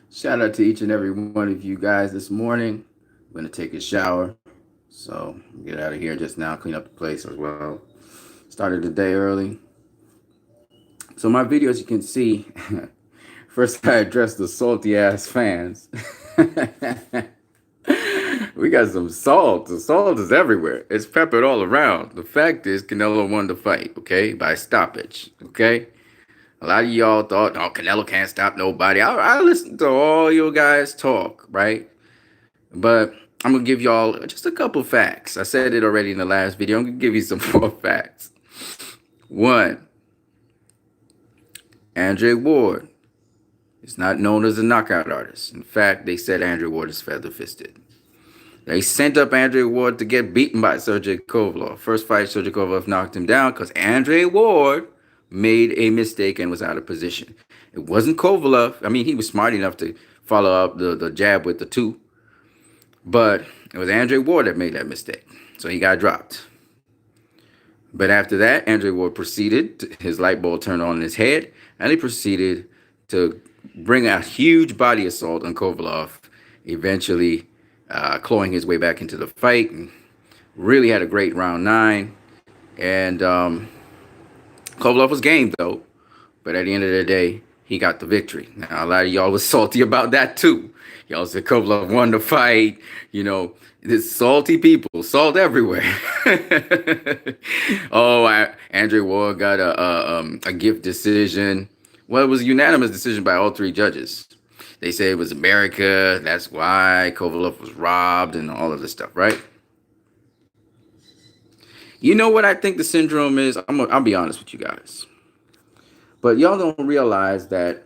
Shout out to each and every one of you guys this morning. I'm gonna take a shower, so get out of here just now, clean up the place as well. Started the day early. So my video, as you can see, first I addressed the salty ass fans. We got some salt. The salt is everywhere. It's peppered all around. The fact is, Canelo won the fight, okay, by stoppage, okay? A lot of y'all thought, oh, Canelo can't stop nobody. I listened to all you guys talk, right? But I'm going to give y'all just a couple facts. I said it already in the last video. I'm going to give you some more facts. One, Andre Ward is not known as a knockout artist. In fact, they said Andre Ward is feather fisted. They sent up Andre Ward to get beaten by Sergey Kovalev. First fight, Sergey Kovalev knocked him down because Andre Ward made a mistake and was out of position. It wasn't Kovalev. I mean, he was smart enough to follow up the jab with the two, but it was Andre Ward that made that mistake. So he got dropped. But after that, Andre Ward proceeded, his light bulb turned on in his head, and he proceeded to bring a huge body assault on Kovalev, eventually clawing his way back into the fight. And really had a great round 9. And Kovalev was game, though. But at the end of the day, he got the victory. Now, a lot of y'all was salty about that, too. Y'all said Kovalev won the fight. You know, this salty people, salt everywhere. Andre Ward got a gift decision. Well, it was a unanimous decision by all 3 judges. They say it was America. That's why Kovalev was robbed and all of this stuff, right? You know what I think the syndrome is? I'll be honest with you guys. But y'all don't realize that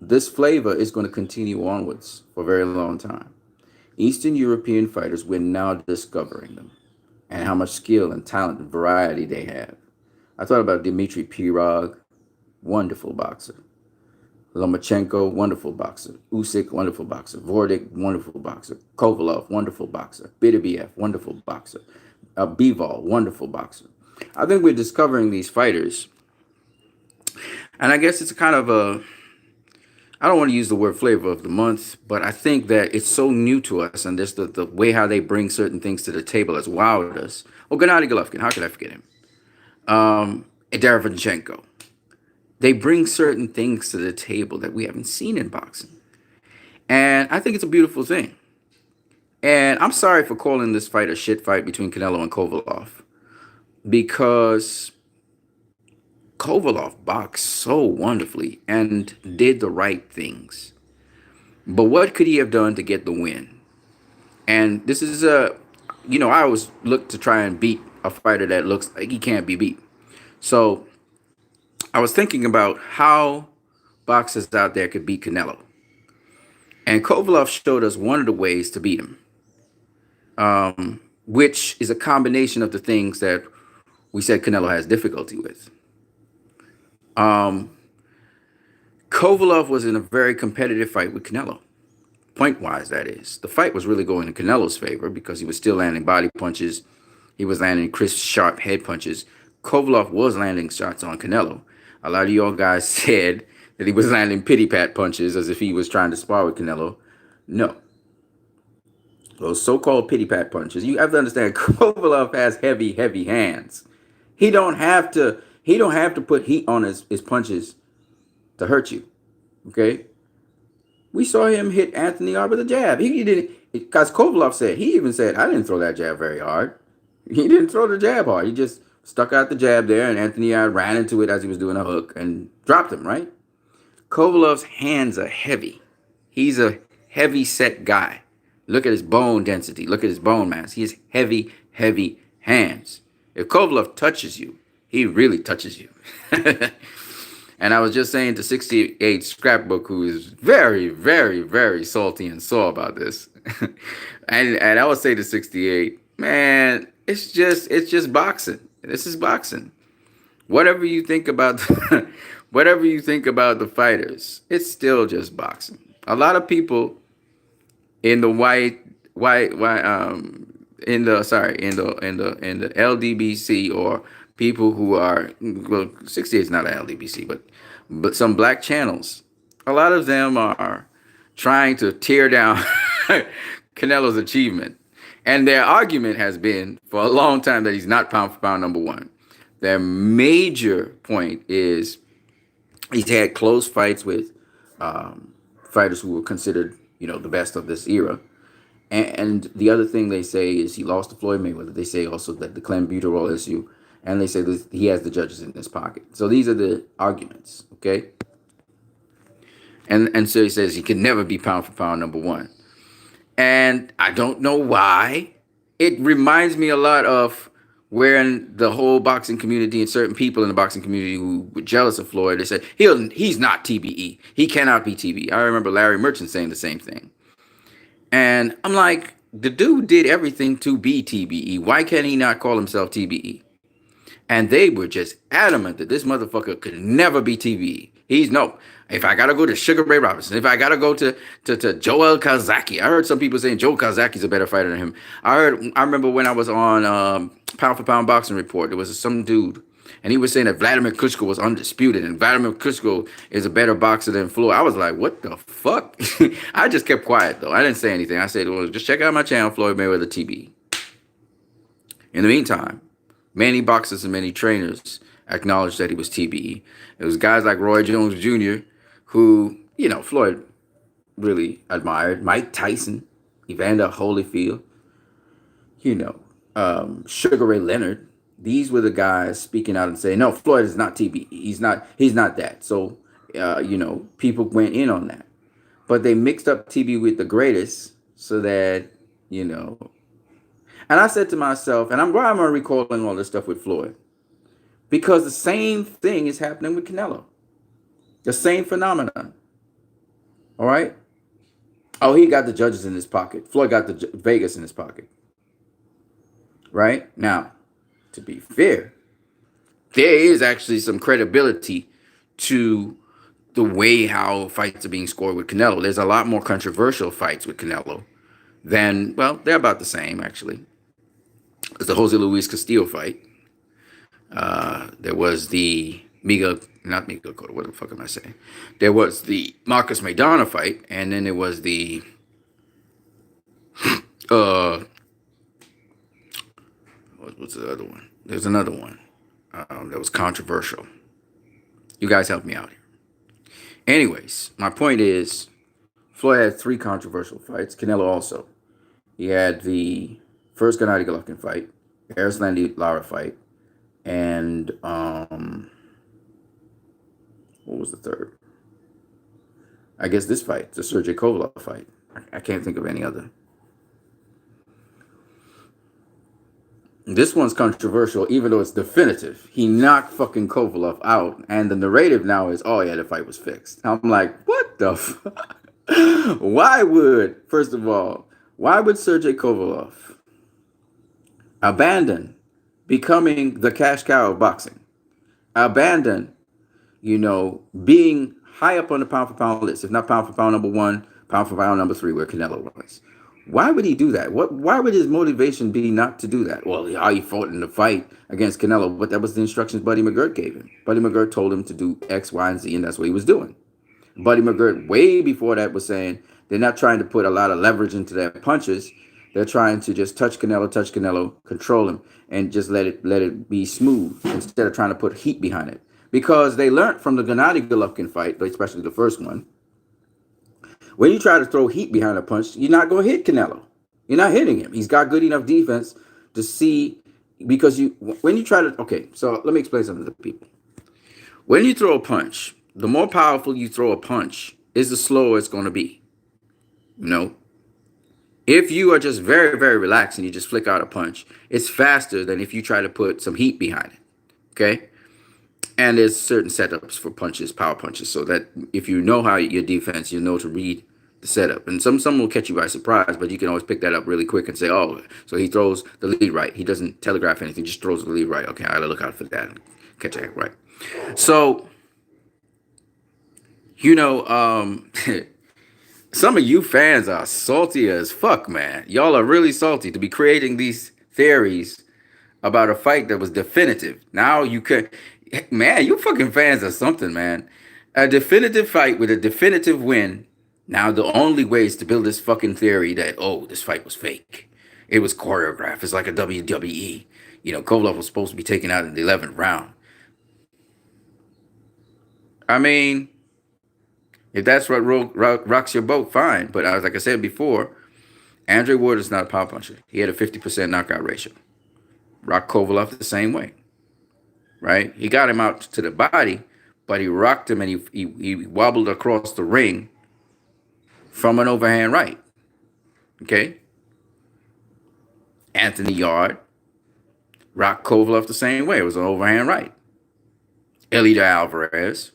this flavor is going to continue onwards for a very long time. Eastern European fighters, we're now discovering them and how much skill and talent and variety they have. I thought about Dmitry Pirog, wonderful boxer. Lomachenko, wonderful boxer. Usyk, wonderful boxer. Vordik, wonderful boxer. Kovalev, wonderful boxer. Bidabiev, wonderful boxer. Bivol, wonderful boxer. I think we're discovering these fighters, and I guess it's kind of a, I don't want to use the word flavor of the month, but I think that it's so new to us, and just the way how they bring certain things to the table has wowed us. Oh, Gennady Golovkin, how could I forget him? Derevyanchenko. They bring certain things to the table that we haven't seen in boxing. And I think it's a beautiful thing. And I'm sorry for calling this fight a shit fight between Canelo and Kovalev, because Kovalev boxed so wonderfully and did the right things. But what could he have done to get the win? And this is I always look to try and beat a fighter that looks like he can't be beat. So I was thinking about how boxers out there could beat Canelo. And Kovalev showed us one of the ways to beat him, which is a combination of the things that we said Canelo has difficulty with. Kovalev was in a very competitive fight with Canelo, point-wise, that is. The fight was really going in Canelo's favor because he was still landing body punches. He was landing crisp, sharp head punches. Kovalev was landing shots on Canelo. A lot of y'all guys said that he was landing pity-pat punches as if he was trying to spar with Canelo. No. Those so-called pity-pat punches, you have to understand, Kovalev has heavy, heavy hands. He don't have to put heat on his punches to hurt you. Okay? We saw him hit Anthony R with a jab. He didn't, because Kovalev said, he even said, I didn't throw that jab very hard. He didn't throw the jab hard. He just stuck out the jab there, and Anthony R ran into it as he was doing a hook and dropped him, right? Kovalev's hands are heavy. He's a heavy set guy. Look at his bone density. Look at his bone mass. He has heavy, heavy hands. If Kovalev touches you, he really touches you. And I was just saying to 68 Scrapbook, who is very, very, very salty and sore about this. and I would say to 68, man, it's just boxing. This is boxing. Whatever you think about whatever you think about the fighters, it's still just boxing. A lot of people in the in the LDBC or people who are, well, 68 is not an LDBC, but some black channels, a lot of them are trying to tear down Canelo's achievement. And their argument has been for a long time that he's not pound for pound number one. Their major point is he's had close fights with fighters who were considered, the best of this era. And the other thing they say is he lost to Floyd Mayweather. They say also that the clenbuterol issue, and they say that he has the judges in his pocket. So these are the arguments, okay? And so he says he can never be pound for pound number one. And I don't know why. It reminds me a lot of wherein the whole boxing community and certain people in the boxing community who were jealous of Floyd, they said, he's not TBE. He cannot be TBE. I remember Larry Merchant saying the same thing. And I'm like, the dude did everything to be TBE. Why can't he not call himself TBE? And they were just adamant that this motherfucker could never be TBE. If I gotta go to Sugar Ray Robinson, if I gotta go to Joel Kazaki. I heard some people saying Joe Kazaki's a better fighter than him. I remember when I was on Pound for Pound Boxing Report, there was some dude, and he was saying that Vladimir Klitschko was undisputed, and Vladimir Klitschko is a better boxer than Floyd. I was like, what the fuck? I just kept quiet, though. I didn't say anything. I said, well, just check out my channel, Floyd Mayweather TV. In the meantime, many boxers and many trainers acknowledged that he was TBE. It was guys like Roy Jones Jr., who, Floyd really admired. Mike Tyson, Evander Holyfield, Sugar Ray Leonard. These were the guys speaking out and saying, no, Floyd is not TBE. He's not that. So, people went in on that. But they mixed up TB with the greatest so that, And I said to myself, and why am I recalling all this stuff with Floyd? Because the same thing is happening with Canelo. The same phenomenon. All right? Oh, he got the judges in his pocket. Floyd got the Vegas in his pocket. Right? Now, to be fair, there is actually some credibility to the way how fights are being scored with Canelo. There's a lot more controversial fights with Canelo than, well, they're about the same, actually. There's the Jose Luis Castillo fight. There was the not Miguel Cotto, what the fuck am I saying? There was the Marcus Maidana fight, and then there was the what's the other one? There's another one that was controversial. You guys help me out here. Anyways, my point is, Floyd had 3 controversial fights. Canelo also. He had the first Gennady Golovkin fight, Erislandy Lara fight, and what was the third? I guess this fight, the Sergey Kovalev fight. I can't think of any other. This one's controversial, even though it's definitive. He knocked fucking Kovalev out, and the narrative now is, oh yeah, the fight was fixed. I'm like, what the fuck? First of all, why would Sergey Kovalev abandon becoming the cash cow of boxing? Abandon, being high up on the pound for pound list, if not pound for pound number 1, pound for pound number 3, where Canelo was. Why would he do that? Why would his motivation be not to do that? Well, he fought in the fight against Canelo, but that was the instructions Buddy McGirt gave him. Buddy McGirt told him to do X, Y, and Z, and that's what he was doing. Buddy McGirt, way before that, was saying they're not trying to put a lot of leverage into their punches. They're trying to just touch Canelo, control him, and just let it be smooth instead of trying to put heat behind it. Because they learned from the Gennady Golovkin fight, especially the first one, when you try to throw heat behind a punch, you're not going to hit Canelo. You're not hitting him. He's got good enough defense to see, because when you try to, okay, so let me explain something to the people. When you throw a punch, the more powerful you throw a punch is the slower it's going to be. If you are just very, very relaxed and you just flick out a punch, it's faster than if you try to put some heat behind it. Okay? And there's certain setups for punches, power punches, so that if you know how your defense, you know to read the setup. And some will catch you by surprise, but you can always pick that up really quick and say, oh, so he throws the lead right. He doesn't telegraph anything, just throws the lead right. Okay, I gotta look out for that and catch that right. So, some of you fans are salty as fuck, man. Y'all are really salty to be creating these theories about a fight that was definitive. Now you could, man, you fucking fans are something, man. A definitive fight with a definitive win. Now the only way is to build this fucking theory that, oh, this fight was fake. It was choreographed. It's like a WWE. You know, Kovalev was supposed to be taken out in the 11th round. I mean, if that's what rocks your boat, fine. But like I said before, Andre Ward is not a power puncher. He had a 50% knockout ratio. Rocked Kovalev the same way, right? He got him out to the body, but he rocked him and he wobbled across the ring from an overhand right. Okay? Anthony Yard rocked Kovalev the same way. It was an overhand right. Elida Alvarez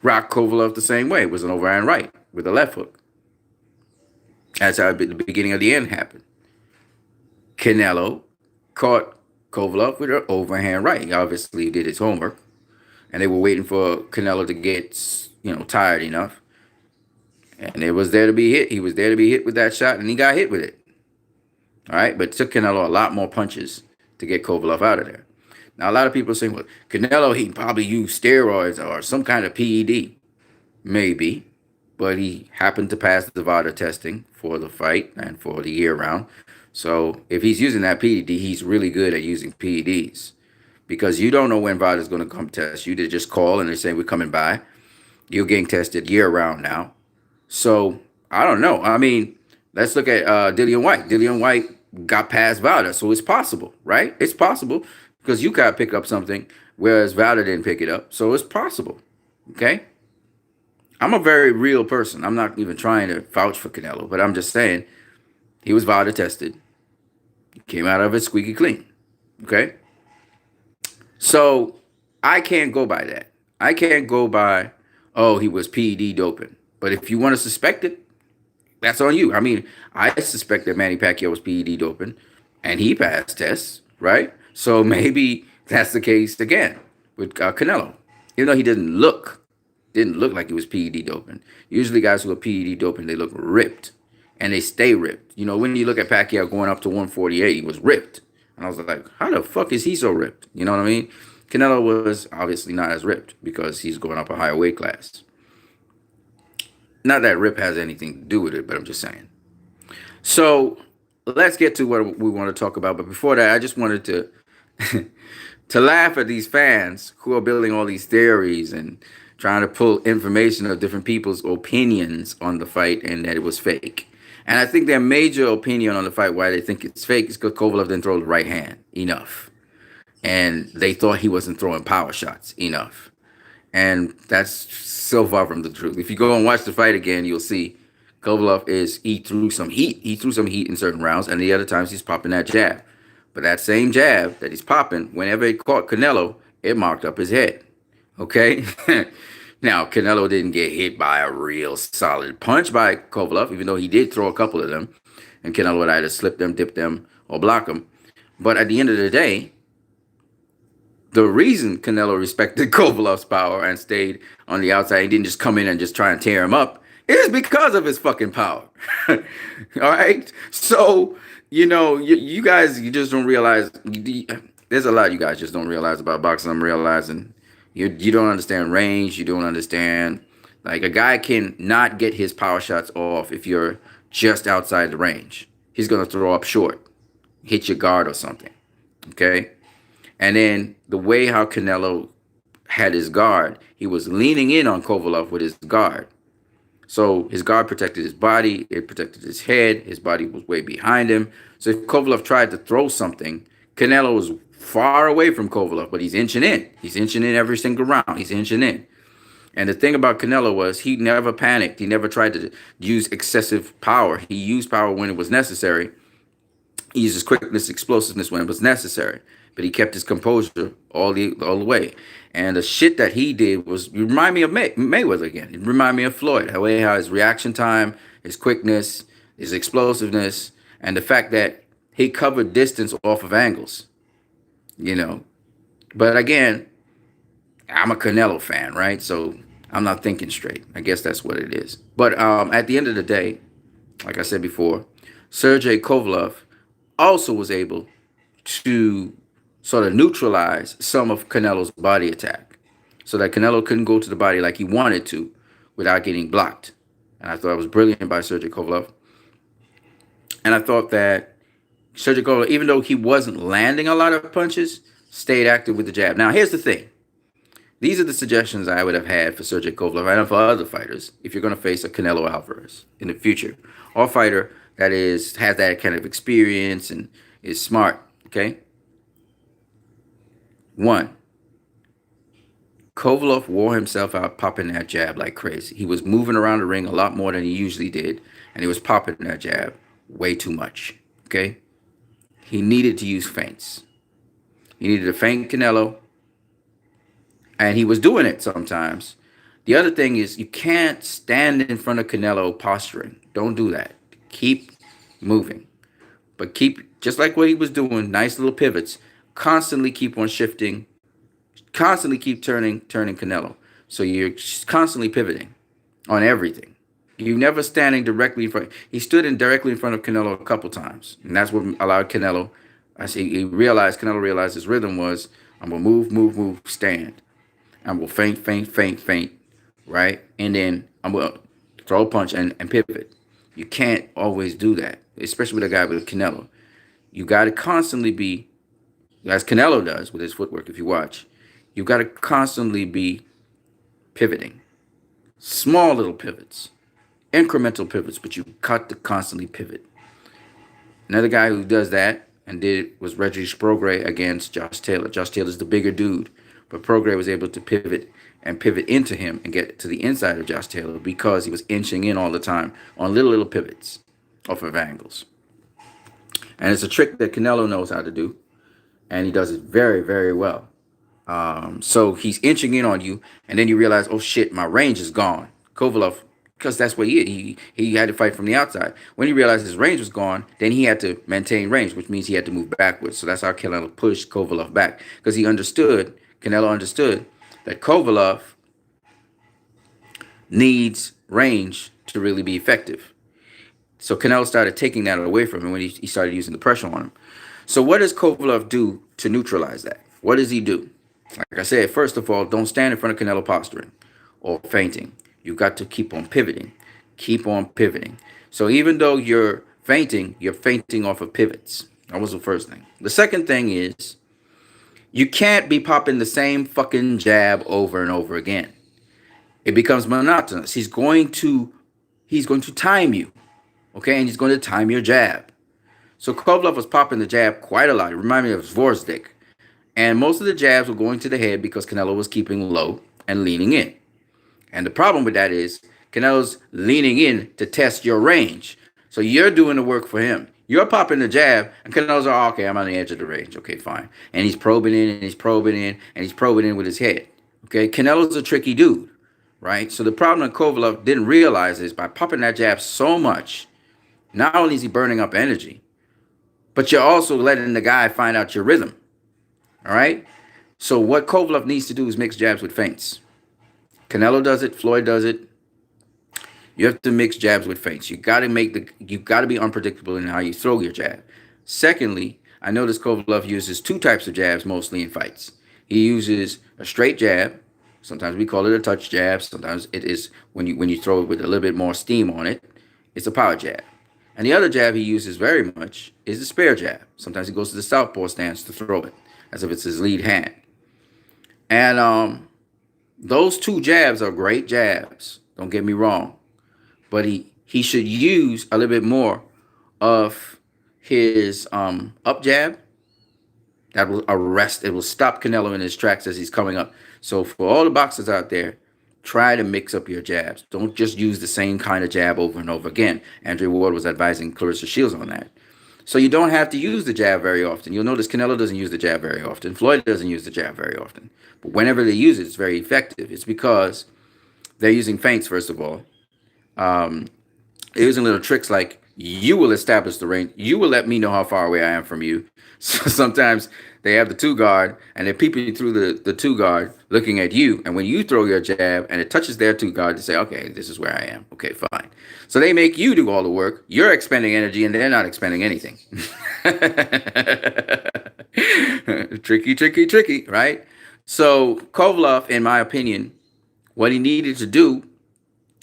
rocked Kovalev the same way. It was an overhand right with a left hook. That's how the beginning of the end happened. Canelo caught Kovalev with an overhand right. He obviously did his homework. And they were waiting for Canelo to get, tired enough. And it was there to be hit. He was there to be hit with that shot, and he got hit with it. All right? But it took Canelo a lot more punches to get Kovalev out of there. Now, a lot of people are saying, well, Canelo, he probably used steroids or some kind of PED. Maybe. But he happened to pass the VADA testing for the fight and for the year round. So if he's using that PED, he's really good at using PEDs. Because you don't know when VADA is going to come test you. They just call and they say, we're coming by. You're getting tested year round now. So I don't know. I mean, let's look at Dillian White. Dillian White got past VADA. So it's possible, right? It's possible because you got to pick up something, whereas VADA didn't pick it up. So it's possible. Okay? I'm a very real person. I'm not even trying to vouch for Canelo, but I'm just saying he was VADA tested. He came out of it squeaky clean. Okay? So I can't go by that. I can't go by, oh, he was PED doping. But if you want to suspect it, that's on you. I mean, I suspect that Manny Pacquiao was PED doping, and he passed tests, right? So maybe that's the case again with Canelo. Even though he didn't look like he was PED doping. Usually guys who are PED doping, they look ripped, and they stay ripped. You know, when you look at Pacquiao going up to 148, he was ripped. And I was like, how the fuck is he so ripped? You know what I mean? Canelo was obviously not as ripped because he's going up a higher weight class. Not that rip has anything to do with it, but I'm just saying. So let's get to what we want to talk about. But before that, I just wanted to to laugh at these fans who are building all these theories and trying to pull information of different people's opinions on the fight and that it was fake. And I think their major opinion on the fight, why they think it's fake, is because Kovalev didn't throw the right hand enough. And they thought he wasn't throwing power shots enough. And that's so far from the truth. If you go and watch the fight again, you'll see Kovalev he threw some heat. He threw some heat in certain rounds, and the other times he's popping that jab. But that same jab that he's popping, whenever it caught Canelo, it marked up his head. Okay? Now, Canelo didn't get hit by a real solid punch by Kovalev, even though he did throw a couple of them. And Canelo would either slip them, dip them, or block them. But at the end of the day, the reason Canelo respected Kovalev's power and stayed on the outside, he didn't just come in and just try and tear him up, is because of his fucking power. All right? So, you guys, you just don't realize, there's a lot you guys just don't realize about boxing. I'm realizing you don't understand range. You don't understand, like, a guy can not get his power shots off if you're just outside the range. He's going to throw up short, hit your guard or something. Okay? And then the way how Canelo had his guard, he was leaning in on Kovalev with his guard. So his guard protected his body, it protected his head, his body was way behind him. So if Kovalev tried to throw something, Canelo was far away from Kovalev, but he's inching in. He's inching in every single round. He's inching in. And the thing about Canelo was he never panicked. He never tried to use excessive power. He used power when it was necessary. He used his quickness, explosiveness when it was necessary. But he kept his composure all the way. And the shit that he did was remind me of Mayweather again. It reminded me of Floyd. How his reaction time, his quickness, his explosiveness, and the fact that he covered distance off of angles. But again, I'm a Canelo fan, right? So I'm not thinking straight. I guess that's what it is. But at the end of the day, like I said before, Sergey Kovalev also was able to sort of neutralize some of Canelo's body attack so that Canelo couldn't go to the body like he wanted to without getting blocked. And I thought it was brilliant by Sergey Kovalev. And I thought that Sergey Kovalev, even though he wasn't landing a lot of punches, stayed active with the jab. Now, here's the thing. These are the suggestions I would have had for Sergey Kovalev and for other fighters if you're going to face a Canelo Alvarez in the future, or a fighter that has that kind of experience and is smart. Okay. One, Kovalev wore himself out popping that jab like crazy. He was moving around the ring a lot more than he usually did, and he was popping that jab way too much. Okay. He needed to use feints. He needed to feint Canelo, and he was doing it sometimes. The other thing is you can't stand in front of Canelo posturing. Don't do that. Keep moving. But keep, just like what he was doing, nice little pivots, constantly keep on shifting, constantly keep turning Canelo. So you're constantly pivoting on everything. You're never standing directly in front. He stood directly in front of Canelo a couple times, and that's what allowed Canelo. Canelo realized his rhythm was, I'm gonna move, stand. I'm gonna feint, right? And then I'm gonna throw a punch and pivot. You can't always do that, especially with a guy with Canelo. You got to constantly be, as Canelo does with his footwork, if you watch, you got to constantly be pivoting. Small little pivots, incremental pivots, but you got to constantly pivot. Another guy who does that and did was Regis Prograis against Josh Taylor. Josh Taylor's the bigger dude, but Prograis was able to pivot into him and get to the inside of Josh Taylor because he was inching in all the time on little pivots off of angles. And it's a trick that Canelo knows how to do, and he does it very, very well. So he's inching in on you, and then you realize, oh shit, my range is gone. Kovalev, because that's what he is. He had to fight from the outside. When he realized his range was gone, then he had to maintain range, which means he had to move backwards. So that's how Canelo pushed Kovalev back, because Canelo understood that Kovalev needs range to really be effective. So Canelo started taking that away from him when he started using the pressure on him. So what does Kovalev do to neutralize that? What does he do? Like I said, first of all, don't stand in front of Canelo posturing or feinting. You've got to keep on pivoting. Keep on pivoting. So even though you're feinting off of pivots. That was the first thing. The second thing is you can't be popping the same fucking jab over and over again. It becomes monotonous. He's going to time you. Okay, and he's going to time your jab. So Kovalev was popping the jab quite a lot. It reminded me of Zvorzdik. And most of the jabs were going to the head because Canelo was keeping low and leaning in. And the problem with that is Canelo's leaning in to test your range. So you're doing the work for him. You're popping the jab, and Canelo's like, oh, okay, I'm on the edge of the range. Okay, fine. And he's probing in, and he's probing in, and he's probing in with his head. Okay, Canelo's a tricky dude, right? So the problem that Kovalev didn't realize is by popping that jab so much, not only is he burning up energy, but you're also letting the guy find out your rhythm. All right? So what Kovalev needs to do is mix jabs with feints. Canelo does it. Floyd does it. You have to mix jabs with feints. You got to be unpredictable in how you throw your jab. Secondly, I noticed Kovalev uses two types of jabs mostly in fights. He uses a straight jab. Sometimes we call it a touch jab. Sometimes it is when you throw it with a little bit more steam on it, it's a power jab. And the other jab he uses very much is a spare jab. Sometimes he goes to the southpaw stance to throw it, as if it's his lead hand. And those two jabs are great jabs. Don't get me wrong. But he should use a little bit more of his up jab. That will arrest, it will stop Canelo in his tracks as he's coming up. So for all the boxers out there, try to mix up your jabs. Don't just use the same kind of jab over and over again. Andre Ward was advising Clarissa Shields on that. So you don't have to use the jab very often. You'll notice Canelo doesn't use the jab very often. Floyd doesn't use the jab very often. But whenever they use it, it's very effective. It's because they're using feints, first of all. They're using little tricks like you will establish the range. You will let me know how far away I am from you. So sometimes They have the two guard, and they're peeping through the two guard, looking at you. And when you throw your jab and it touches their two guard, they say, "Okay, this is where I am. Okay, fine." So they make you do all the work. You're expending energy, and they're not expending anything. Tricky, tricky, tricky, right? So Kovalev, in my opinion, what he needed to do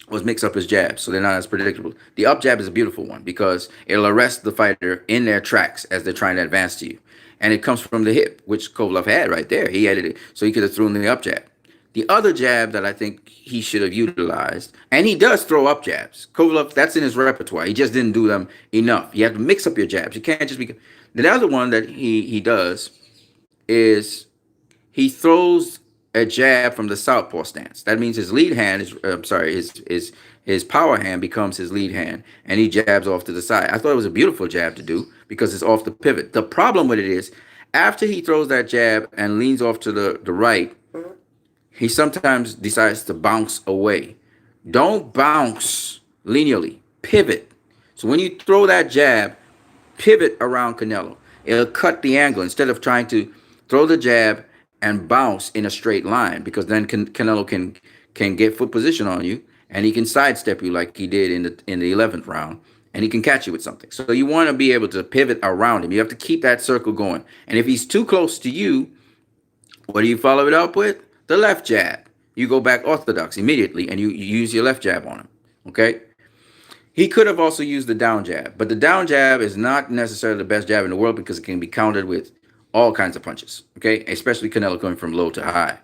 was mix up his jabs so they're not as predictable. The up jab is a beautiful one because it'll arrest the fighter in their tracks as they're trying to advance to you. And it comes from the hip, which Kovalev had right there. He had it, so he could have thrown the up jab. The other jab that I think he should have utilized, and he does throw up jabs. Kovalev, that's in his repertoire. He just didn't do them enough. You have to mix up your jabs. You can't just be. The other one that he does is he throws a jab from the southpaw stance. That means his lead hand is, I'm sorry, his power hand becomes his lead hand, and he jabs off to the side. I thought it was a beautiful jab to do because it's off the pivot. The problem with it is, after he throws that jab and leans off to the right, he sometimes decides to bounce away. Don't bounce linearly. Pivot. So when you throw that jab, pivot around Canelo. It'll cut the angle instead of trying to throw the jab and bounce in a straight line, because then Canelo can get foot position on you and he can sidestep you like he did in the 11th round, and he can catch you with something. So you want to be able to pivot around him. You have to keep that circle going. And if he's too close to you, what do you follow it up with? The left jab. You go back orthodox immediately and you use your left jab on him. Okay? He could have also used the down jab, but the down jab is not necessarily the best jab in the world because it can be countered with all kinds of punches, okay? Especially Canelo going from low to high.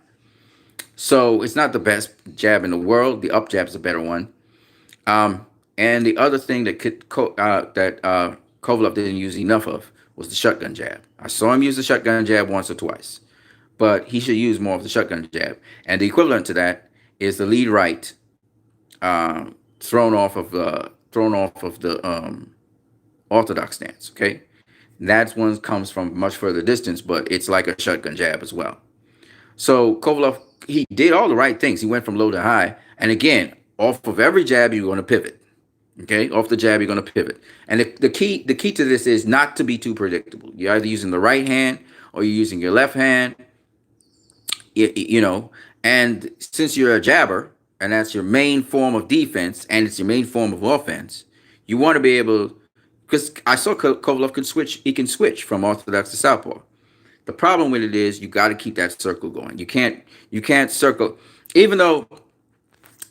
So it's not the best jab in the world. The up jab is a better one. And the other thing that Kovalev didn't use enough of was the shotgun jab. I saw him use the shotgun jab once or twice, but he should use more of the shotgun jab. And the equivalent to that is the lead right thrown off of the orthodox stance, okay? That one comes from much further distance, but it's like a shotgun jab as well. So Kovalev, he did all the right things. He went from low to high. And again, off of every jab, you're going to pivot. Okay? Off the jab, you're going to pivot. And the key to this is not to be too predictable. You're either using the right hand or you're using your left hand. You know, and since you're a jabber, and that's your main form of defense, and it's your main form of offense, you want to be able, because I saw Kovalev can switch. He can switch from orthodox to southpaw. The problem with it is you got to keep that circle going. You can't circle, even though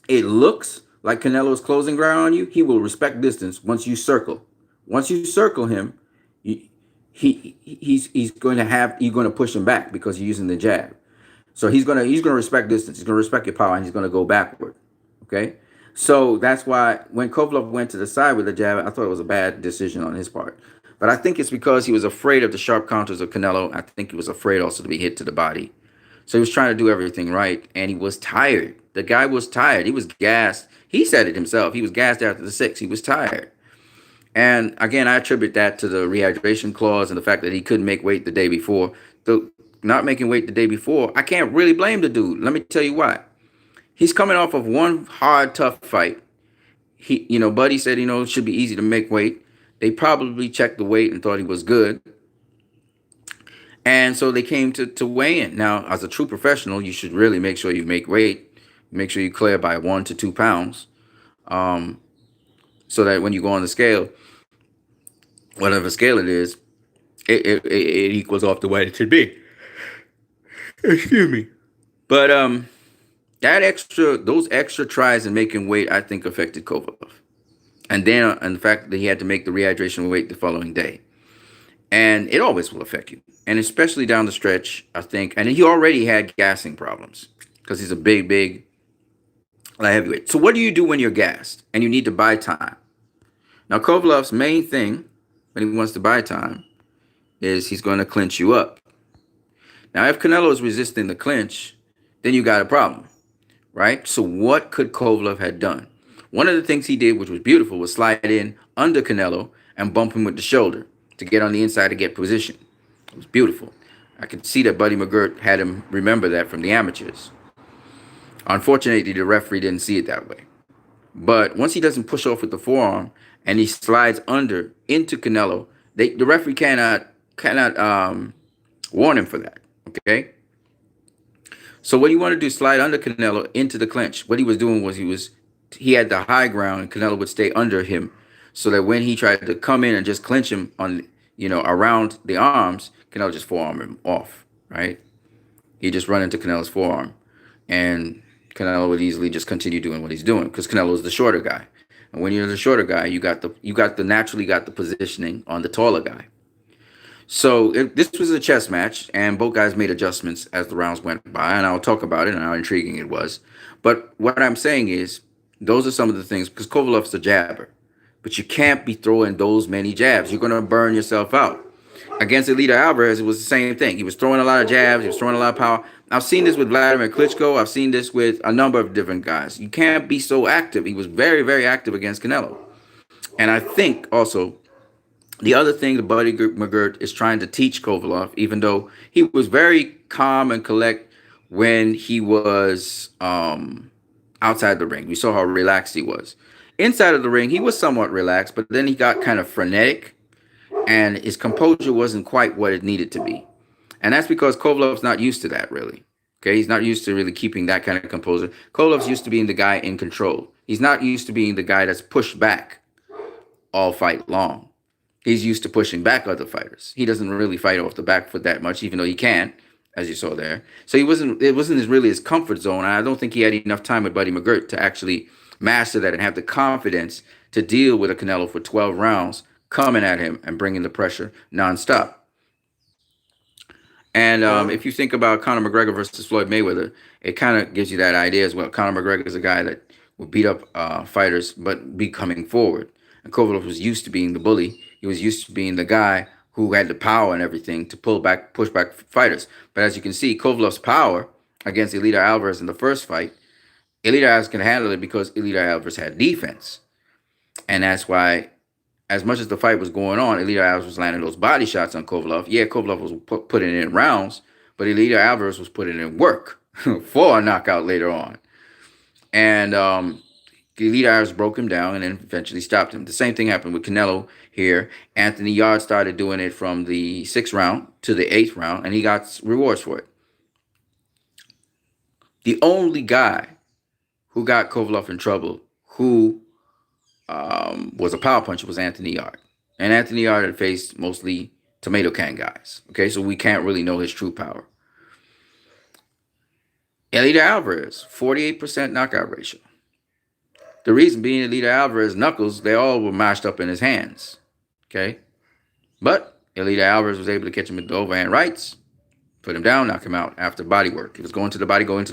it looks like Canelo's closing ground on you. He will respect distance once you circle. Once you circle him, he's going to push him back because you're using the jab. So he's gonna respect distance. He's gonna respect your power, and he's gonna go backward. Okay. So that's why when Kovalev went to the side with the jab, I thought it was a bad decision on his part. But I think it's because he was afraid of the sharp counters of Canelo. I think he was afraid also to be hit to the body. So he was trying to do everything right, and he was tired. The guy was tired. He was gassed. He said it himself. He was gassed after the 6. He was tired. And again, I attribute that to the rehydration clause and the fact that he couldn't make weight the day before. The not making weight the day before, I can't really blame the dude. Let me tell you why. He's coming off of one hard, tough fight. Buddy said, it should be easy to make weight. They probably checked the weight and thought he was good. And so they came to weigh in. Now, as a true professional, you should really make sure you make weight. Make sure you clear by 1 to 2 pounds. So that when you go on the scale, whatever scale it is, it equals off the way it should be. Excuse me. But those extra tries in making weight, I think affected Kovalev. And then and the fact that he had to make the rehydration weight the following day. And it always will affect you. And especially down the stretch, I think. And he already had gassing problems because he's a big light heavyweight. So what do you do when you're gassed and you need to buy time? Now, Kovalev's main thing when he wants to buy time is he's going to clinch you up. Now, if Canelo is resisting the clinch, then you got a problem, right? So what could Kovalev have done? One of the things he did, which was beautiful, was slide in under Canelo and bump him with the shoulder to get on the inside to get position. It was beautiful. I could see that Buddy McGirt had him remember that from the amateurs. Unfortunately, the referee didn't see it that way. But once he doesn't push off with the forearm and he slides under into Canelo, the referee cannot Warn him for that. Okay. So what you want to do, slide under Canelo into the clinch. What he was doing was he had the high ground and Canelo would stay under him so that when he tried to come in and just clinch him on, around the arms, Canelo just forearm him off, right? He just run into Canelo's forearm and Canelo would easily just continue doing what he's doing because Canelo is the shorter guy. And when you're the shorter guy, you naturally got the positioning on the taller guy. So this was a chess match, and both guys made adjustments as the rounds went by, and I'll talk about it and how intriguing it was. But what I'm saying is, those are some of the things, because Kovalov's a jabber, but you can't be throwing those many jabs. You're going to burn yourself out. Against Elita Alvarez, it was the same thing. He was throwing a lot of jabs. He was throwing a lot of power. I've seen this with Vladimir Klitschko. I've seen this with a number of different guys. You can't be so active. He was very, very active against Canelo. And I think also the other thing that Buddy McGirt is trying to teach Kovalov, even though he was very calm and collect when he was outside the ring. We saw how relaxed he was. Inside of the ring, he was somewhat relaxed, but then he got kind of frenetic, and his composure wasn't quite what it needed to be. And that's because Kovalov's not used to that, really. Okay, he's not used to really keeping that kind of composure. Kovalov's used to being the guy in control. He's not used to being the guy that's pushed back all fight long. He's used to pushing back other fighters. He doesn't really fight off the back foot that much, even though he can, as you saw there. So it wasn't really his comfort zone. I don't think he had enough time with Buddy McGirt to actually master that and have the confidence to deal with a Canelo for 12 rounds, coming at him and bringing the pressure nonstop. And if you think about Conor McGregor versus Floyd Mayweather, it kind of gives you that idea as well. Conor McGregor is a guy that will beat up fighters, but be coming forward. And Kovalov was used to being the bully. He was used to being the guy who had the power and everything to push back fighters. But as you can see, Kovalov's power against Elita Alvarez in the first fight, Elita Alvarez can handle it because Elita Alvarez had defense. And that's why, as much as the fight was going on, Elita Alvarez was landing those body shots on Kovalov. Yeah, Kovalov was putting in rounds, but Elita Alvarez was putting in work for a knockout later on. And Elite Alvarez broke him down and then eventually stopped him. The same thing happened with Canelo here. Anthony Yarde started doing it from the 6th round to the 8th round, and he got rewards for it. The only guy who got Kovalov in trouble, who was a power puncher, was Anthony Yarde. And Anthony Yarde had faced mostly tomato can guys. Okay, so we can't really know his true power. Elita Alvarez, 48% knockout ratio. The reason being, Elita Alvarez knuckles, they all were mashed up in his hands. Okay? But Elita Alvarez was able to catch him with the overhand rights, put him down, knock him out after body work. He was going into the body, and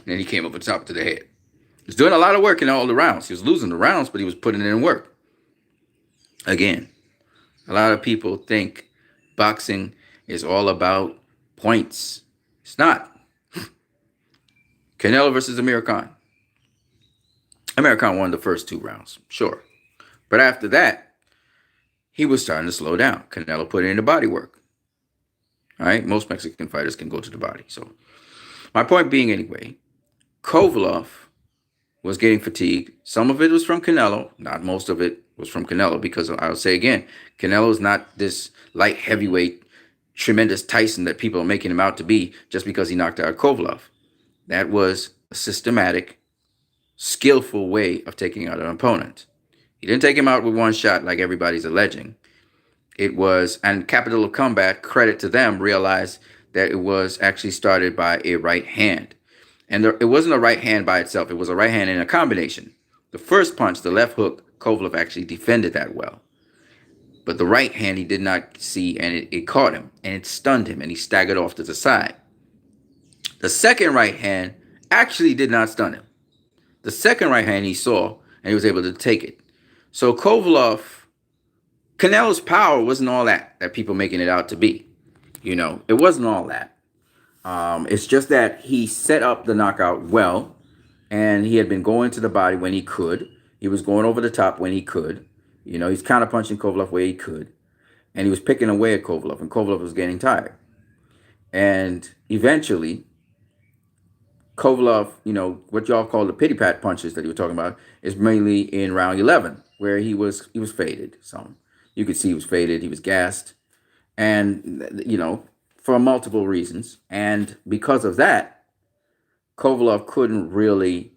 then he came up the top to the head. He was doing a lot of work in all the rounds. He was losing the rounds, but he was putting in work. Again, a lot of people think boxing is all about points. It's not. Canelo versus Amir Khan. Amir Khan won the first 2 rounds, sure. But after that, he was starting to slow down. Canelo put in the body work. All right, most Mexican fighters can go to the body. So my point being anyway, Kovalov was getting fatigued. Some of it was from Canelo. Not most of it was from Canelo, because I'll say again, Canelo is not this light heavyweight, tremendous Tyson that people are making him out to be just because he knocked out Kovalov. That was a systematic, skillful way of taking out an opponent. He didn't take him out with one shot like everybody's alleging. It was, and Capital of Combat, credit to them, realized that it was actually started by a right hand. And it wasn't a right hand by itself. It was a right hand in a combination. The first punch, the left hook, Kovalov actually defended that well. But the right hand he did not see, and it caught him, and it stunned him, and he staggered off to the side. The second right hand actually did not stun him. The second right hand he saw, and he was able to take it. So Canelo's power wasn't all that people making it out to be. It wasn't all that. It's just that he set up the knockout well, and he had been going to the body when he could. He was going over the top when he could. He's counter punching Kovalov where he could. And he was picking away at Kovalov, and Kovalov was getting tired. And eventually, Kovalov, what y'all call the pity pat punches that he was talking about, is mainly in round 11, where he was faded. So you could see he was faded. He was gassed. And, for multiple reasons. And because of that, Kovalev couldn't really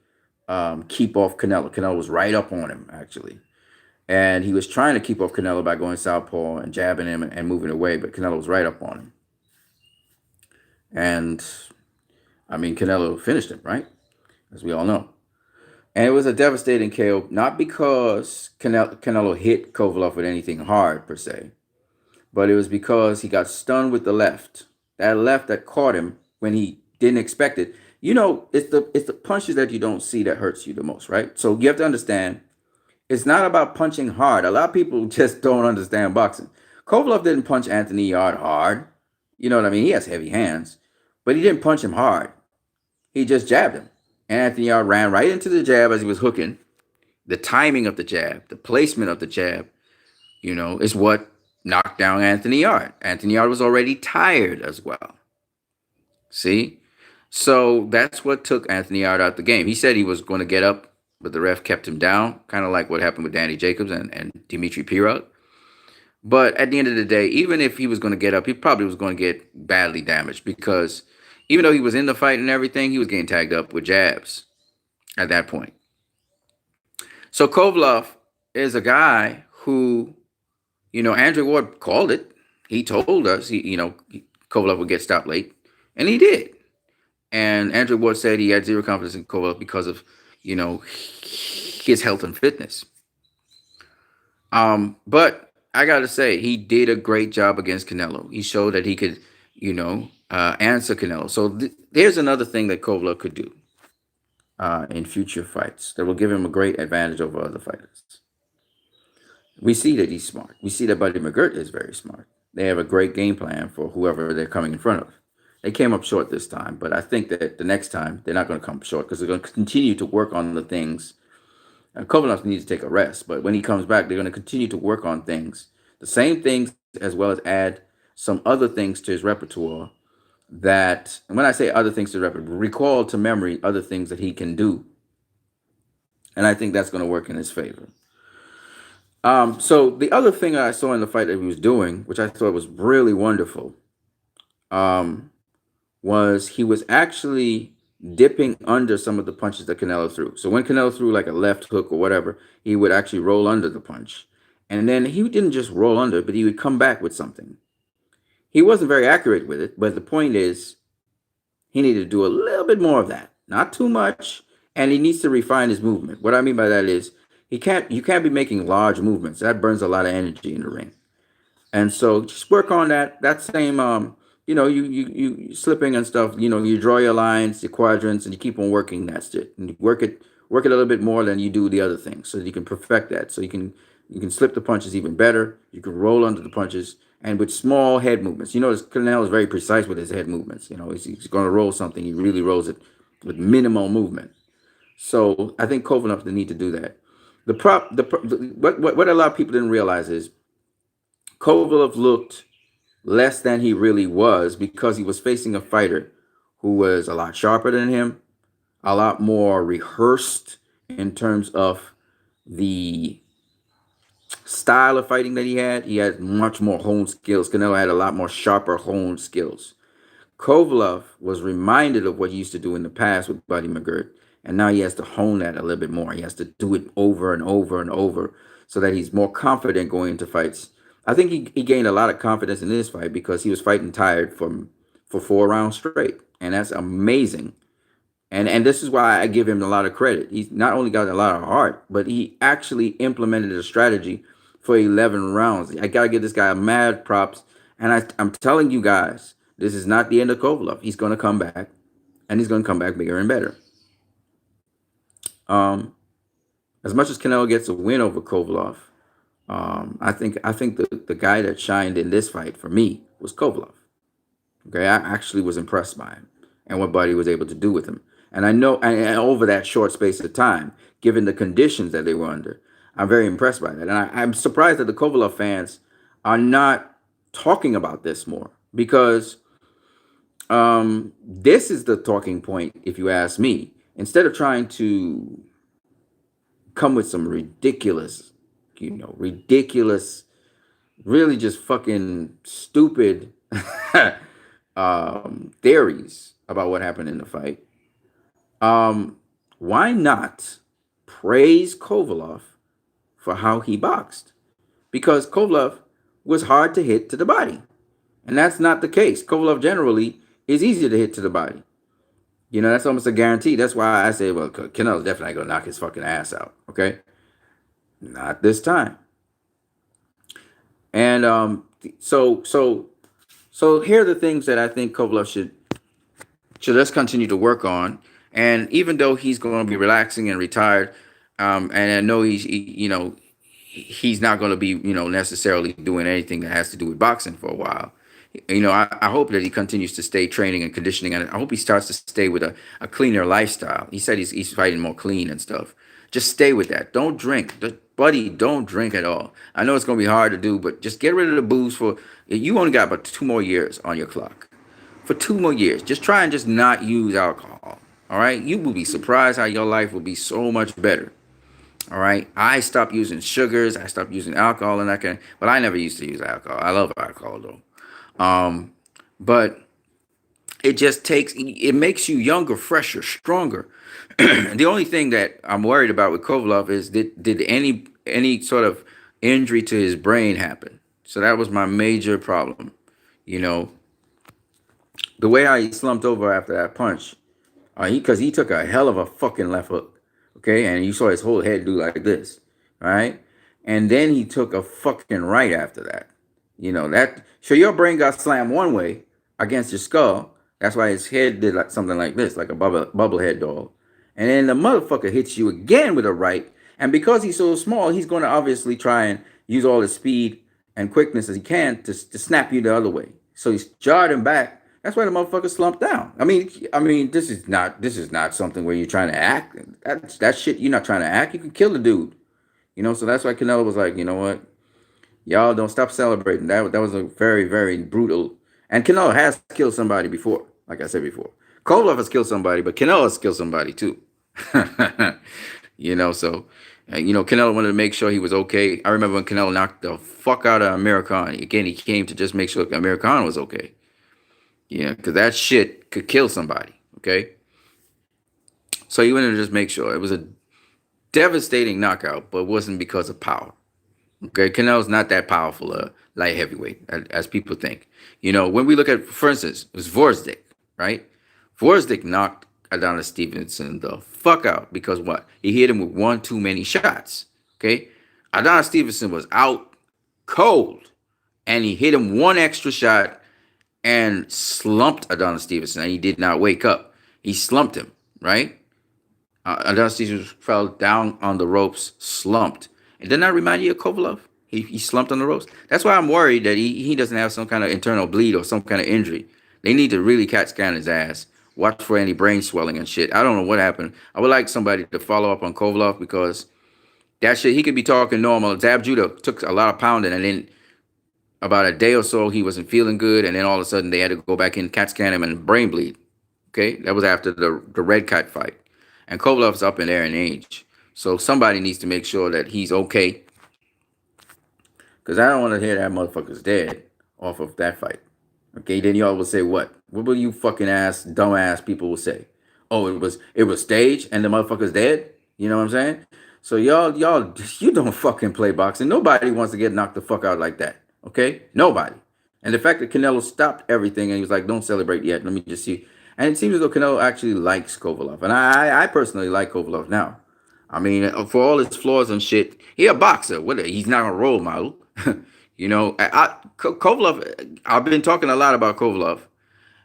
keep off Canelo. Canelo was right up on him, actually. And he was trying to keep off Canelo by going southpaw and jabbing him and moving away, but Canelo was right up on him. And I mean, Canelo finished him, right? As we all know. And it was a devastating KO, not because Canelo hit Kovalev with anything hard per se, but it was because he got stunned with the left. That left that caught him when he didn't expect it. You know, it's the punches that you don't see that hurts you the most, right? So you have to understand, it's not about punching hard. A lot of people just don't understand boxing. Kovalev didn't punch Anthony Yarde hard. You know what I mean? He has heavy hands, but he didn't punch him hard. He just jabbed him. And Anthony Yarde ran right into the jab as he was hooking. The timing of the jab, the placement of the jab, is what knocked down Anthony Yarde. Anthony Yarde was already tired as well. See? So that's what took Anthony Yarde out the game. He said he was going to get up, but the ref kept him down, kind of like what happened with Danny Jacobs and Dimitri Pirog. But at the end of the day, even if he was going to get up, he probably was going to get badly damaged because even though he was in the fight and everything, he was getting tagged up with jabs at that point. So Kovalev is a guy who, Andre Ward called it. He told us, Kovalev would get stopped late, and he did. And Andre Ward said he had zero confidence in Kovalev because of, his health and fitness. But I got to say, he did a great job against Canelo. He showed that he could, answer Canelo. So there's another thing that Kovalev could do in future fights that will give him a great advantage over other fighters. We see that he's smart. We see that Buddy McGirt is very smart. They have a great game plan for whoever they're coming in front of. They came up short this time, but I think that the next time they're not going to come short because they're going to continue to work on the things. Kovalev needs to take a rest, but when he comes back, they're going to continue to work on things, the same things, as well as add some other things to his repertoire that, and when I say other things to the repertoire, recall to memory other things that he can do. And I think that's going to work in his favor. So the other thing I saw in the fight that he was doing, which I thought was really wonderful, was he was actually dipping under some of the punches that Canelo threw. So when Canelo threw like a left hook or whatever, he would actually roll under the punch. And then he didn't just roll under, but he would come back with something. He wasn't very accurate with it, but the point is he needed to do a little bit more of that. Not too much, and he needs to refine his movement. What I mean by that is you can't be making large movements. That burns a lot of energy in the ring. And so just work on that same you slipping and stuff, you draw your lines, your quadrants, and you keep on working that shit. And you work it a little bit more than you do the other things so that you can perfect that. So you can slip the punches even better. You can roll under the punches and with small head movements. Canelo is very precise with his head movements. He's going to roll something. He really rolls it with minimal movement. So I think Kovalev need to do that. What a lot of people didn't realize is Kovalev looked less than he really was because he was facing a fighter who was a lot sharper than him, a lot more rehearsed in terms of the style of fighting that he had. He had much more honed skills. Canelo had a lot more sharper honed skills. Kovalev was reminded of what he used to do in the past with Buddy McGirt, and now he has to hone that a little bit more. He has to do it over and over and over so that he's more confident going into fights. I think he gained a lot of confidence in this fight because he was fighting tired for 4 rounds straight, and that's amazing. And this is why I give him a lot of credit. He's not only got a lot of heart, but he actually implemented a strategy for 11 rounds. I got to give this guy mad props. And I'm telling you guys, this is not the end of Kovalev. He's going to come back, and he's going to come back bigger and better. As much as Canelo gets a win over Kovalev, I think the guy that shined in this fight for me was Kovalev. Okay, I actually was impressed by him and what Buddy was able to do with him. And I know, and over that short space of time, given the conditions that they were under, I'm very impressed by that. And I'm surprised that the Kovalev fans are not talking about this more because this is the talking point, if you ask me. Instead of trying to come with some ridiculous, really just fucking stupid theories about what happened in the fight, um, why not praise Kovalev for how he boxed? Because Kovalev was hard to hit to the body. And that's not the case. Kovalev generally is easier to hit to the body. That's almost a guarantee. That's why I say, well, Canelo's definitely going to knock his fucking ass out. Okay? Not this time. And so here are the things that I think Kovalev should just continue to work on. And even though he's going to be relaxing and retired, and I know he's not going to be necessarily doing anything that has to do with boxing for a while. I hope that he continues to stay training and conditioning, and I hope he starts to stay with a cleaner lifestyle. He said he's fighting more clean and stuff. Just stay with that. Don't drink, buddy. Don't drink at all. I know it's going to be hard to do, but just get rid of the booze for. You only got about 2 more years on your clock. For 2 more years, just try and just not use alcohol. All right, you will be surprised how your life will be so much better. All right, I stopped using sugars. I stopped using alcohol, and but I never used to use alcohol. I love alcohol though. But it makes you younger, fresher, stronger. The only thing that I'm worried about with Kovalev is did any sort of injury to his brain happen? So that was my major problem. You know, the way how he slumped over after that punch, because he took a hell of a fucking left hook, okay, and you saw his whole head do like this, right? And then he took a fucking right after that. So your brain got slammed one way against your skull. That's why his head did like something like this, like a bubblehead doll. And then the motherfucker hits you again with a right. And because he's so small, he's going to obviously try and use all his speed and quickness as he can to snap you the other way. So he's jarred him back. That's why the motherfucker slumped down. I mean, this is not something where you're trying to act. That shit. You're not trying to act. You can kill the dude. So that's why Canelo was like, you know what? Y'all don't stop celebrating. That was a very, very brutal. And Canelo has killed somebody before, like I said before. Kovalev has killed somebody, but Canelo has killed somebody too. So Canelo wanted to make sure he was okay. I remember when Canelo knocked the fuck out of Amir Khan. Again, he came to just make sure Amir Khan was okay. Yeah, because that shit could kill somebody. Okay. So he wanted to just make sure. It was a devastating knockout, but it wasn't because of power. Okay, Canelo's not that powerful, light heavyweight as people think. When we look at, for instance, it was Vorzdek, right? Vorzdek knocked Adonis Stevenson the fuck out because what? He hit him with one too many shots. Okay, Adonis Stevenson was out cold, and he hit him one extra shot and slumped Adonis Stevenson, and he did not wake up. He slumped him, right? Adonis Stevenson fell down on the ropes, slumped. And didn't that remind you of Kovalev? He slumped on the ropes. That's why I'm worried that he doesn't have some kind of internal bleed or some kind of injury. They need to really CAT scan his ass. Watch for any brain swelling and shit. I don't know what happened. I would like somebody to follow up on Kovalev because that shit, he could be talking normal. Zab Judah took a lot of pounding, and then about a day or so, he wasn't feeling good, and then all of a sudden, they had to go back in, CAT scan him, and brain bleed. Okay? That was after the Red Cat fight. And Kovalev's up in there in age. So somebody needs to make sure that he's okay. Because I don't want to hear that motherfucker's dead off of that fight. Okay, then y'all will say what? What will you fucking dumbass people will say? Oh, it was staged and the motherfucker's dead? You know what I'm saying? So y'all, you don't fucking play boxing. Nobody wants to get knocked the fuck out like that. Okay? Nobody. And the fact that Canelo stopped everything and he was like, don't celebrate yet. Let me just see. And it seems as though Canelo actually likes Kovalev. And I personally like Kovalev now. I mean, for all his flaws and shit, he a boxer. He's not a role model. Kovalev, I've been talking a lot about Kovalev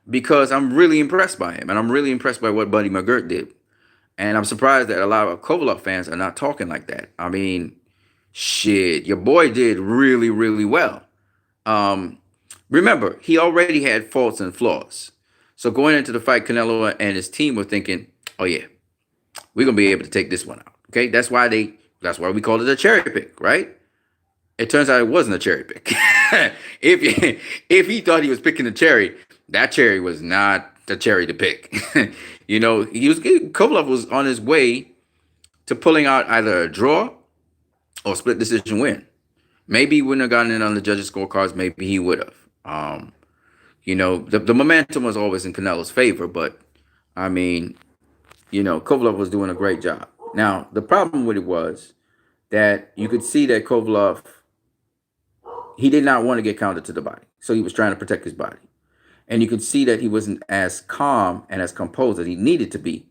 because I'm really impressed by him. And I'm really impressed by what Buddy McGirt did. And I'm surprised that a lot of Kovalev fans are not talking like that. I mean, shit, your boy did really, really well. Remember, he already had faults and flaws. So going into the fight, Canelo and his team were thinking, oh yeah, we're going to be able to take this one out. Okay, that's why we called it a cherry pick, right? It turns out it wasn't a cherry pick. if he thought he was picking a cherry, that cherry was not the cherry to pick. Kovalev was on his way to pulling out either a draw or split decision win. Maybe he wouldn't have gotten in on the judges' scorecards. Maybe he would have. The momentum was always in Canelo's favor, but I mean, Kovalev was doing a great job. Now, the problem with it was that you could see that Kovalev, he did not want to get counted to the body. So he was trying to protect his body. And you could see that he wasn't as calm and as composed as he needed to be.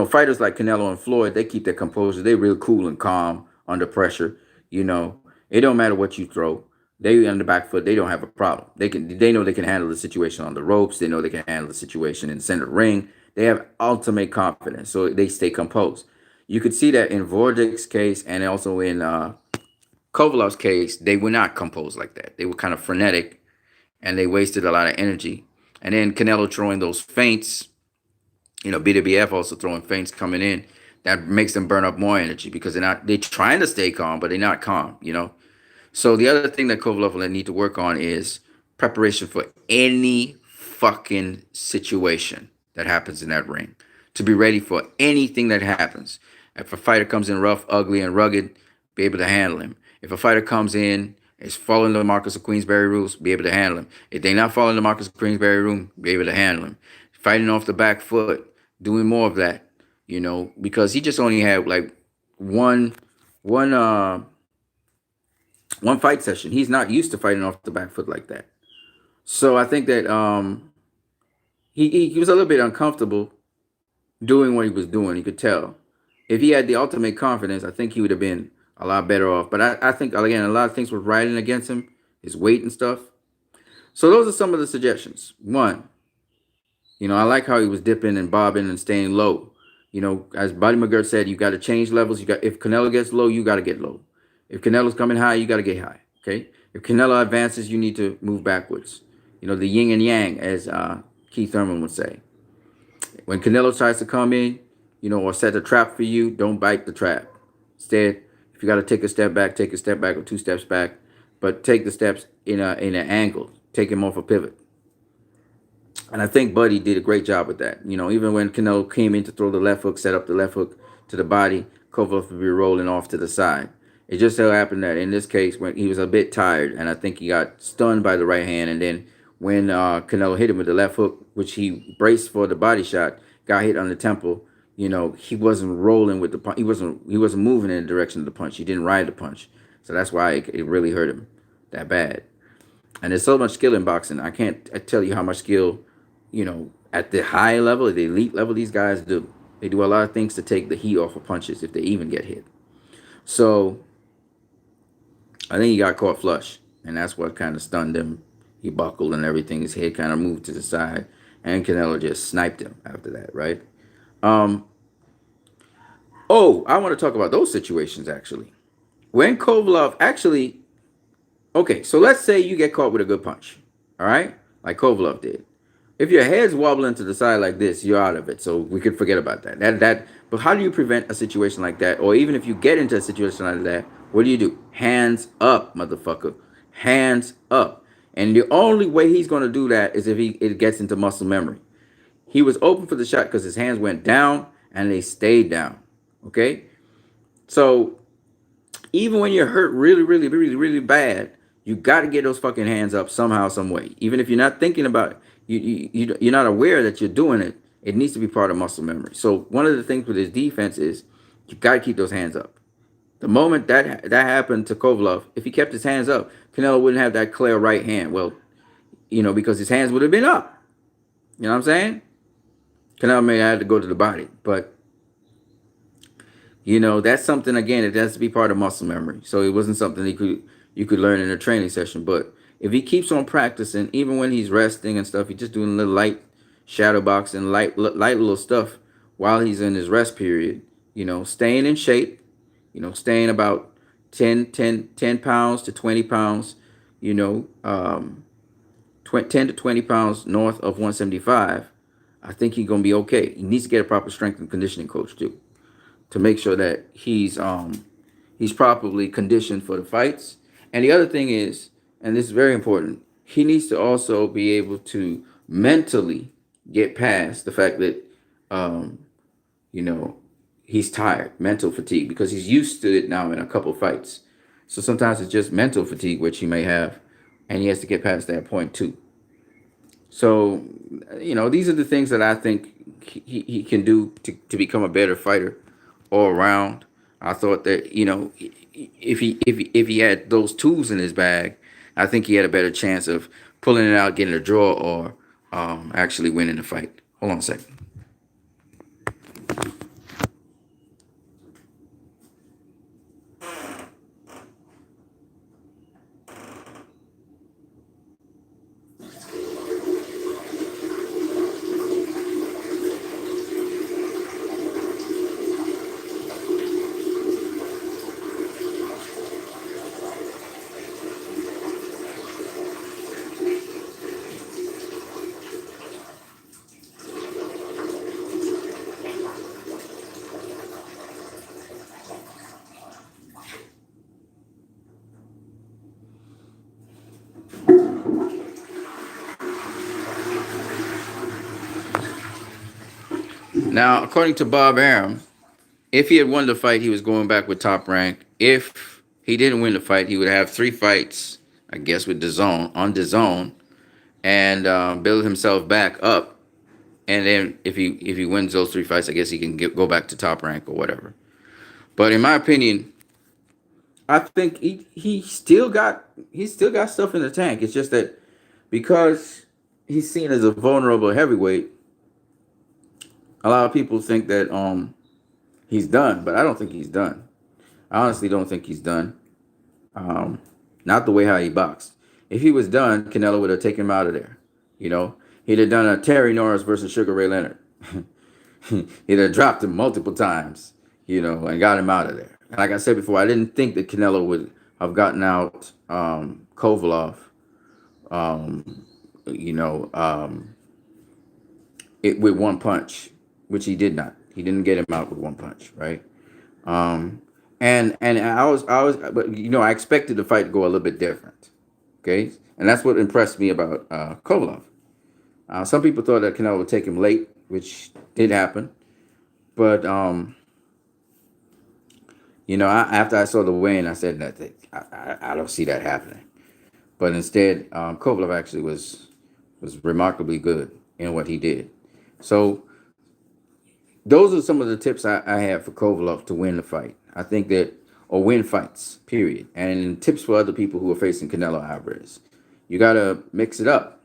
Fighters like Canelo and Floyd, they keep their composure. They're real cool and calm under pressure. It don't matter what you throw. They on the back foot, they don't have a problem. They know they can handle the situation on the ropes. They know they can handle the situation in the center ring. They have ultimate confidence, so they stay composed. You could see that in Vordik's case and also in Kovalev's case, they were not composed like that. They were kind of frenetic, and they wasted a lot of energy. And then Canelo throwing those feints, BWF also throwing feints coming in, that makes them burn up more energy because they're trying to stay calm, but they're not calm. So the other thing that Kovalev will need to work on is preparation for any fucking situation that happens in that ring. To be ready for anything that happens. If a fighter comes in rough, ugly, and rugged, be able to handle him. If a fighter comes in, is following the Marcus of Queensberry rules, be able to handle him. If they're not following the Marcus of Queensberry rule, be able to handle him. Fighting off the back foot, doing more of that, because he just only had like one fight session. He's not used to fighting off the back foot like that. So I think that he was a little bit uncomfortable doing what he was doing. You could tell. If he had the ultimate confidence, I think he would have been a lot better off. But I think, again, a lot of things were riding against him, his weight and stuff. So those are some of the suggestions. One, I like how he was dipping and bobbing and staying low. As Buddy McGirt said, you got to change levels. If Canelo gets low, you got to get low. If Canelo's coming high, you got to get high. Okay. If Canelo advances, you need to move backwards. The yin and yang, as Keith Thurman would say. When Canelo tries to come in, or set a trap for you, don't bite the trap. Instead, if you got to take a step back or 2 steps back, but take the steps in an angle. Take him off a pivot. And I think Buddy did a great job with that. Even when Canelo came in to throw the left hook, set up the left hook to the body, Kovalev would be rolling off to the side. It just so happened that in this case, when he was a bit tired, and I think he got stunned by the right hand, and then when Canelo hit him with the left hook, which he braced for the body shot, got hit on the temple. He wasn't rolling with the punch. He wasn't moving in the direction of the punch. He didn't ride the punch, so that's why it really hurt him that bad. And there's so much skill in boxing. I tell you how much skill, at the high level, at the elite level, these guys do. They do a lot of things to take the heat off of punches if they even get hit. So I think he got caught flush, and that's what kind of stunned him. He buckled and everything. His head kind of moved to the side, and Canelo just sniped him after that, right? I want to talk about those situations, actually. When Kovalev okay, so let's say you get caught with a good punch, all right? Like Kovalev did. If your head's wobbling to the side like this, you're out of it, so we could forget about that. But how do you prevent a situation like that? Or even if you get into a situation like that, what do? Hands up, motherfucker. Hands up. And the only way he's going to do that is if it gets into muscle memory. He was open for the shot because his hands went down and they stayed down. Okay? So even when you're hurt really, really, really, really bad, you got to get those fucking hands up somehow, some way. Even if you're not thinking about it, you're not aware that you're doing it, it needs to be part of muscle memory. So one of the things with his defense is you got to keep those hands up. The moment that happened to Kovalev, if he kept his hands up, Canelo wouldn't have that clear right hand. Well, because his hands would have been up. You know what I'm saying? Canelo may have had to go to the body. But, that's something, again, it has to be part of muscle memory. So it wasn't something you could learn in a training session. But if he keeps on practicing, even when he's resting and stuff, he's just doing a little light shadow boxing, light little stuff while he's in his rest period, staying in shape, staying about 10 pounds to 20 pounds, 10 to 20 pounds north of 175, I think he's going to be okay. He needs to get a proper strength and conditioning coach too, to make sure that he's properly conditioned for the fights. And the other thing is, and this is very important, he needs to also be able to mentally get past the fact that, he's tired, mental fatigue, because he's used to it now in a couple fights. So sometimes it's just mental fatigue, which he may have, and he has to get past that point too. So, these are the things that I think he can do to become a better fighter all around. I thought that, if he had those tools in his bag, I think he had a better chance of pulling it out, getting a draw, or actually winning the fight. Hold on a second. Now, according to Bob Arum, if he had won the fight, he was going back with Top Rank. If he didn't win the fight, he would have 3 fights, I guess, with DAZN on DAZN, and build himself back up. And then if he wins those 3 fights, I guess he can go back to Top Rank or whatever. But in my opinion, I think he still got stuff in the tank. It's just that because he's seen as a vulnerable heavyweight, a lot of people think that he's done, but I don't think he's done. I honestly don't think he's done. Um, Not the way how he boxed. If he was done, Canelo would have taken him out of there. You know, he'd have done a Terry Norris versus Sugar Ray Leonard. He'd have dropped him multiple times, and got him out of there. And like I said before, I didn't think that Canelo would have gotten out Kovalov, um, you know, um, with one punch, which he did not. He didn't get him out with one punch, right? Um, and but I expected the fight to go a little bit different. Okay, and that's what impressed me about Kovalov. Some people thought that Canelo would take him late, which did happen, but after I saw the weigh-in, I said that I don't see that happening. But instead, Kovalev actually was remarkably good in what he did. So those are some of the tips I have for Kovalev to win the fight. I think that, or win fights, period. And tips for other people who are facing Canelo Alvarez. You got to mix it up.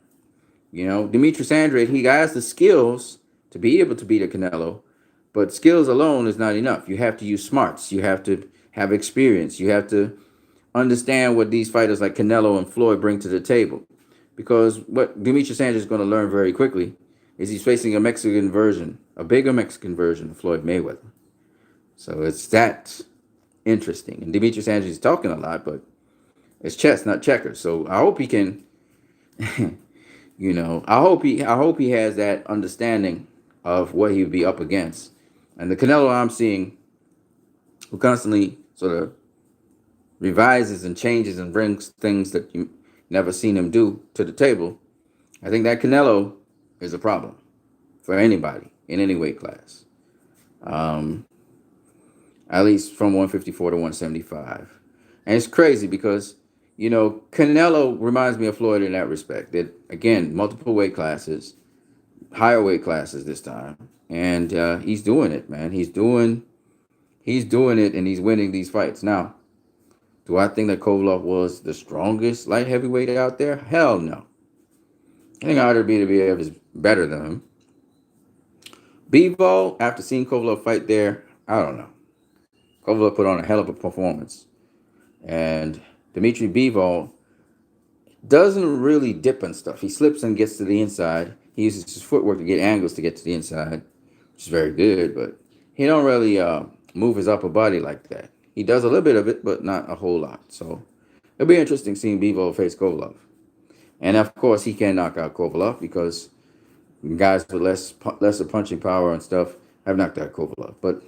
Demetrius Andrade, he has the skills to be able to beat a Canelo, but skills alone is not enough. You have to use smarts. You have to have experience. You have to understand what these fighters like Canelo and Floyd bring to the table. Because what Demetrius Andrade is going to learn very quickly is he's facing a bigger Mexican version of Floyd Mayweather. So it's that interesting. And Demetrius Andrade is talking a lot, but it's chess, not checkers. So I hope he can, I hope he has that understanding of what he would be up against. And the Canelo I'm seeing, who constantly sort of revises and changes and brings things that you never seen him do to the table, I think that Canelo is a problem for anybody in any weight class. Um, at least from 154 to 175. And it's crazy because, Canelo reminds me of Floyd in that respect. That, again, multiple weight classes, higher weight classes this time. And he's doing it, man. He's doing it, and he's winning these fights. Now, do I think that Kovalev was the strongest light heavyweight out there? Hell no. I think Artur Beterbiev is better than him. Bivol, after seeing Kovalev fight there, I don't know. Kovalev put on a hell of a performance. And Dmitry Bivol doesn't really dip and stuff. He slips and gets to the inside. He uses his footwork to get angles to get to the inside, which is very good, but he don't really move his upper body like that. He does a little bit of it, but not a whole lot. So it'll be interesting seeing Bivol face Kovalev. And of course, he can knock out Kovalev because guys with lesser punching power and stuff have knocked out Kovalev. But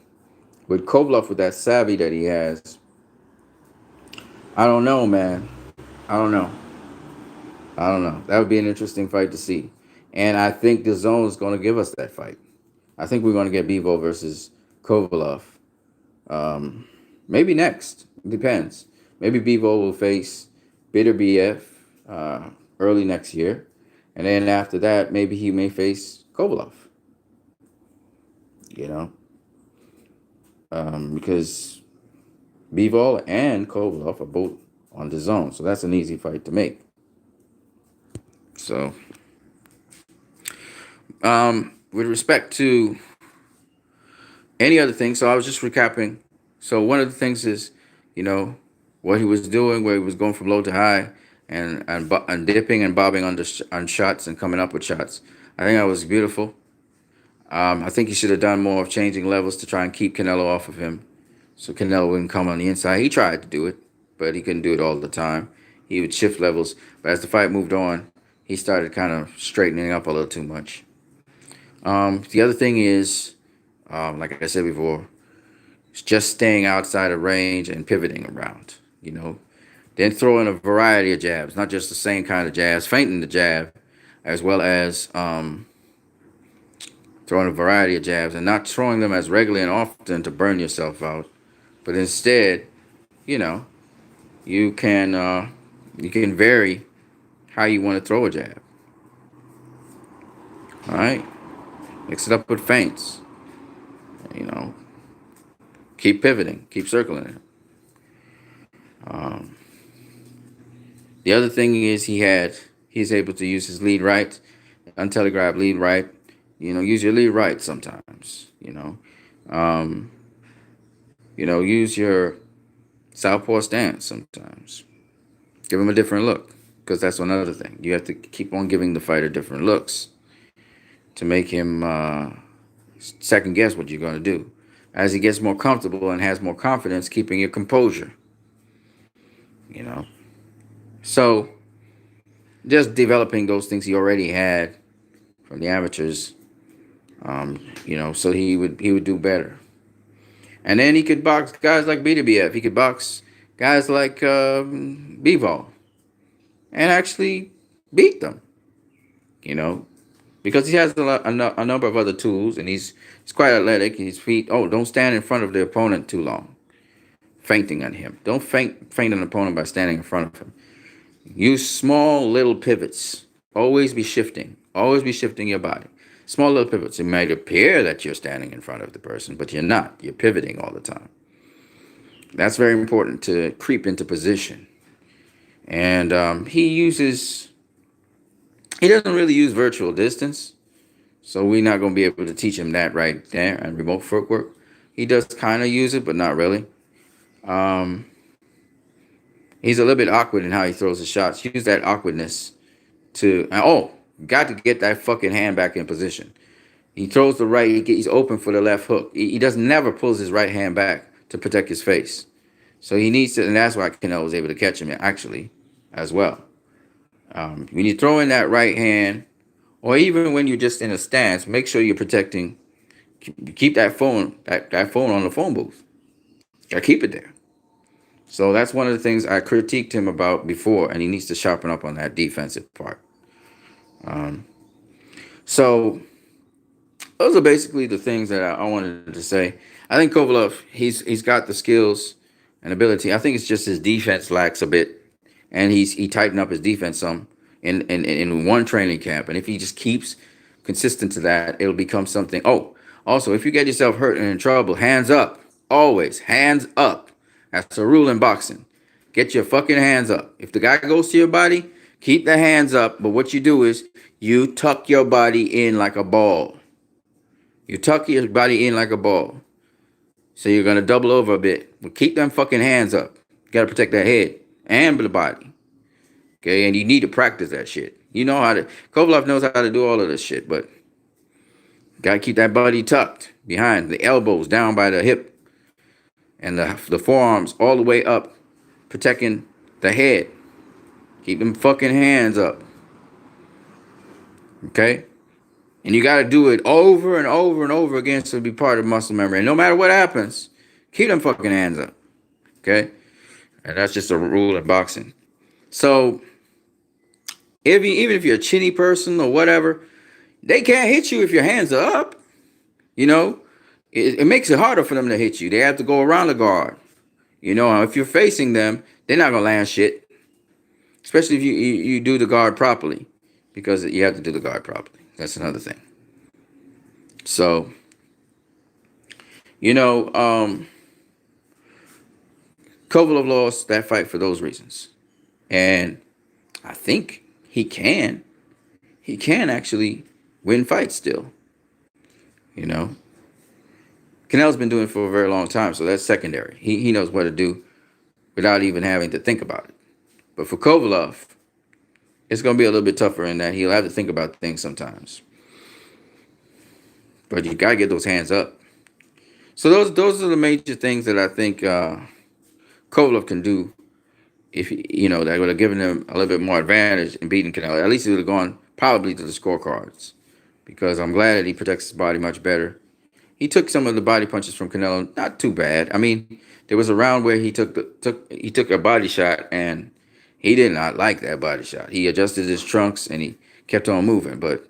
with Kovalev, with that savvy that he has, I don't know, man. I don't know. I don't know. That would be an interesting fight to see. And I think the zone is going to give us that fight. I think we're going to get Bivol versus Kovalev. Maybe next. Depends. Maybe Bivol will face Beterbiev early next year. And then after that, maybe he may face Kovalev, you know, because Bivol and Kovalev are both on the zone. So that's an easy fight to make. So, with respect to any other thing, so I was just recapping. So one of the things is, you know, what he was doing, where he was going from low to high, and dipping and bobbing on shots and coming up with shots. I think that was beautiful. I think he should have done more of changing levels to try and keep Canelo off of him, so Canelo wouldn't come on the inside. He tried to do it, but he couldn't do it all the time. He would shift levels, but as the fight moved on, he started kind of straightening up a little too much. The other thing is, like I said before, it's just staying outside of range and pivoting around, you know. Then throw in a variety of jabs, not just the same kind of jabs, feinting the jab, as well as throwing a variety of jabs and not throwing them as regularly and often to burn yourself out. But instead, you know, you can vary how you want to throw a jab. All right, mix it up with feints. You know, keep pivoting, keep circling it. The other thing is he's able to use his lead right, untelegraphed lead right. You know, use your lead right sometimes. Use your southpaw stance sometimes. Give him a different look, because that's another thing. You have to keep on giving the fighter different looks to make him second guess what you're going to do. As he gets more comfortable and has more confidence, keeping your composure. You know, so just developing those things he already had from the amateurs. So he would do better. And then he could box guys like BWF. He could box guys like Bivol and actually beat them. You know, because he has a number of other tools, and he's quite athletic. His feet. Oh, don't stand in front of the opponent too long, feinting on him. Don't feint an opponent by standing in front of him. Use small little pivots. Always be shifting. Always be shifting your body. Small little pivots. It might appear that you're standing in front of the person, but you're not. You're pivoting all the time. That's very important to creep into position. And he doesn't really use virtual distance, so we're not going to be able to teach him that right there and remote footwork. He does kind of use it, but not really. He's a little bit awkward in how he throws his shots. Use that awkwardness to, got to get that fucking hand back in position. He throws the right, he's open for the left hook. He never pulls his right hand back to protect his face. So he needs to, and that's why Canelo was able to catch him actually as well. When you throw in that right hand, or even when you're just in a stance, make sure you're protecting, keep that phone on the phone booth. Gotta keep it there. So that's one of the things I critiqued him about before, and he needs to sharpen up on that defensive part. So those are basically the things that I wanted to say. I think Kovalev, he's got the skills and ability. I think it's just his defense lacks a bit, and he tightened up his defense some in one training camp. And if he just keeps consistent to that, it'll become something. Oh, also, if you get yourself hurt and in trouble, hands up. Always hands up. That's a rule in boxing. Get your fucking hands up. If the guy goes to your body, keep the hands up. But what you do is you tuck your body in like a ball. You tuck your body in like a ball. So you're going to double over a bit. But keep them fucking hands up. You got to protect that head and the body. Okay, and you need to practice that shit. You know how to, Kovalev knows how to do all of this shit, but got to keep that body tucked behind, the elbows down by the hip, and the forearms all the way up, protecting the head. Keep them fucking hands up. Okay? And you got to do it over and over and over again so it'll be part of muscle memory. And no matter what happens, keep them fucking hands up. Okay? And that's just a rule in boxing. So, even if you're a chinny person or whatever, they can't hit you if your hands are up. You know? It makes it harder for them to hit you. They have to go around the guard. You know, if you're facing them, they're not going to land shit. Especially if you do the guard properly. because you have to do the guard properly. That's another thing. So, you know, Kovalev lost that fight for those reasons. And I think he can actually win fights still. You know, Canelo's been doing it for a very long time, so that's secondary. He knows what to do without even having to think about it. But for Kovalev, it's going to be a little bit tougher in that he'll have to think about things sometimes. But you got to get those hands up. So those are the major things that I think Kovalev can do. If that would have given him a little bit more advantage in beating Canelo. At least he would have gone probably to the scorecards, because I'm glad that he protects his body much better. He took some of the body punches from Canelo, not too bad. I mean, there was a round where he took a body shot, and he did not like that body shot. He adjusted his trunks and he kept on moving. But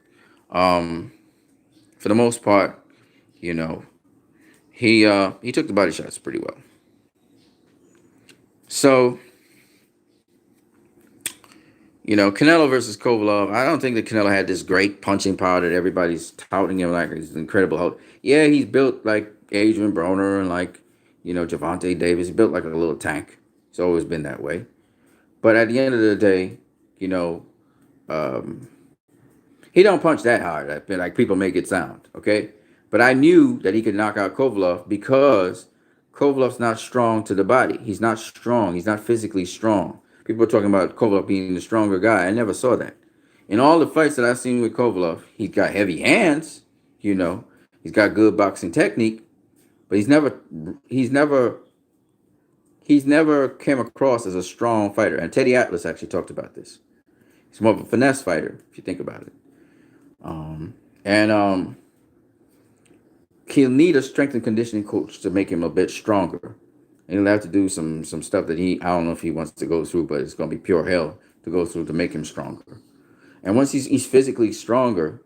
for the most part, he took the body shots pretty well. So, Canelo versus Kovalev, I don't think that Canelo had this great punching power that everybody's touting him like he's incredible. Yeah, he's built like Adrian Broner and like, Gervonta Davis. He's built like a little tank. It's always been that way. But at the end of the day, he don't punch that hard, like people make it sound, okay? But I knew that he could knock out Kovalev because Kovalev's not strong to the body. He's not strong. He's not physically strong. People are talking about Kovalev being the stronger guy. I never saw that. In all the fights that I've seen with Kovalev, he's got heavy hands, he's got good boxing technique, but he's never came across as a strong fighter. And Teddy Atlas actually talked about this. He's more of a finesse fighter, if you think about it. He'll need a strength and conditioning coach to make him a bit stronger. And he'll have to do some stuff that I don't know if he wants to go through, but it's going to be pure hell to go through to make him stronger. And once he's physically stronger,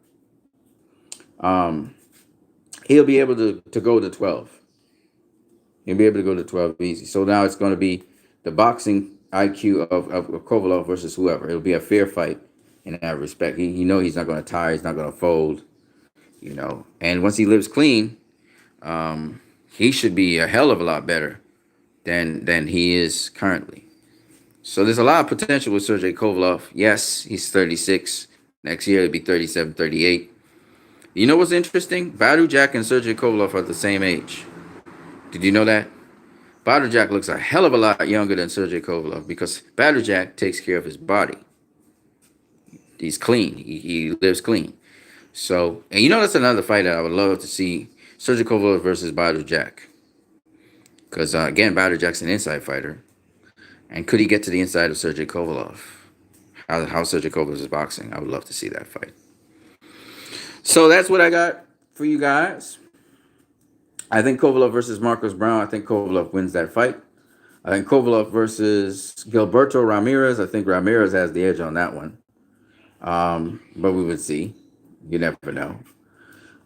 he'll be able to go to 12. He'll be able to go to 12 easy. So now it's going to be the boxing IQ of Kovalev versus whoever. It'll be a fair fight in that respect. He's not going to tire. He's not going to fold. And once he lives clean, he should be a hell of a lot better than he is currently. So there's a lot of potential with Sergey Kovalev. Yes, he's 36. Next year he'll be 37, 38. You know what's interesting? Badou Jack and Sergey Kovalev are the same age. Did you know that? Badou Jack looks a hell of a lot younger than Sergey Kovalev because Badou Jack takes care of his body. He's clean. He lives clean. So, and that's another fight that I would love to see, Sergey Kovalev versus Badou Jack. Because, again, Badou Jack's an inside fighter. And could he get to the inside of Sergey Kovalev? How Sergey Kovalev is boxing. I would love to see that fight. So that's what I got for you guys. I think Kovalev versus Marcos Brown. I think Kovalev wins that fight. I think Kovalev versus Gilberto Ramirez. I think Ramirez has the edge on that one. But we would see. You never know.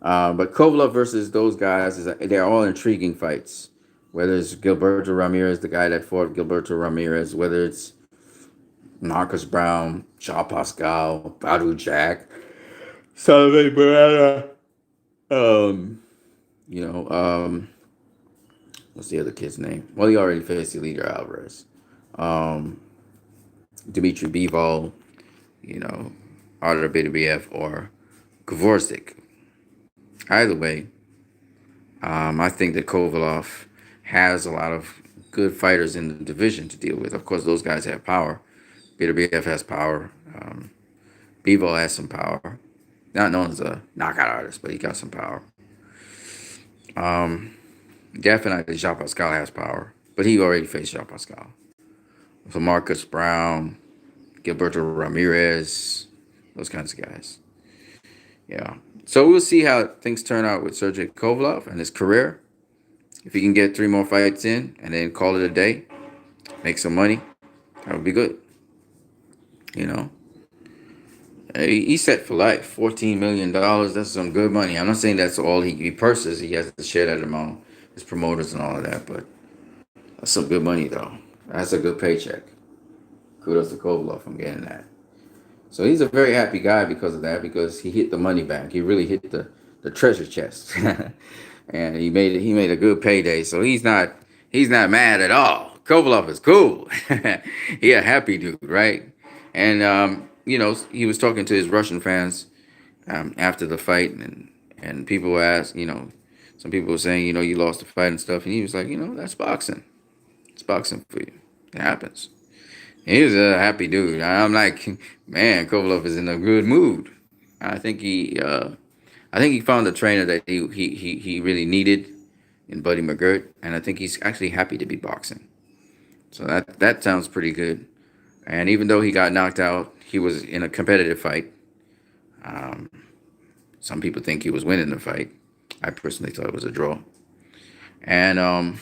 But Kovalev versus those guys, they're all intriguing fights. Whether it's Gilberto Ramirez, the guy that fought Gilberto Ramirez, whether it's Marcos Brown, Jean Pascal, Badou Jack, Sullivan Barrera, what's the other kid's name? Well, he already faced Eleider Alvarez. Dmitry Bivol, Artur Beterbiev, or Dvorak. Either way, I think that Kovalev has a lot of good fighters in the division to deal with. Of course, those guys have power. Beterbiev has power. Bivol has some power. Not known as a knockout artist, but he got some power. Definitely Jean Pascal has power, but he already faced Jean Pascal. So Marcus Brown, Gilberto Ramirez, those kinds of guys. Yeah. So we'll see how things turn out with Sergey Kovalev and his career. If he can get 3 more fights in and then call it a day, make some money, that would be good. He's set for life. $14 million. That's some good money. I'm not saying that's all he purses. He has to share that among his promoters and all of that, but that's some good money, though. That's a good paycheck. Kudos to Kovalev for getting that. So he's a very happy guy because of that, because he hit the money back. He really hit the treasure chest, and he made a good payday. So he's not mad at all. Kovalev is cool. He a happy dude, right? And he was talking to his Russian fans after the fight, and people asked, some people were saying, you lost the fight and stuff, and he was like, that's boxing. It's boxing for you. It happens. He was a happy dude. I'm like, man, Kovalev is in a good mood. I think he found the trainer that he really needed in Buddy McGirt, and I think he's actually happy to be boxing. So that sounds pretty good. And even though he got knocked out, he was in a competitive fight. Um, some people think he was winning the fight. I personally thought it was a draw. And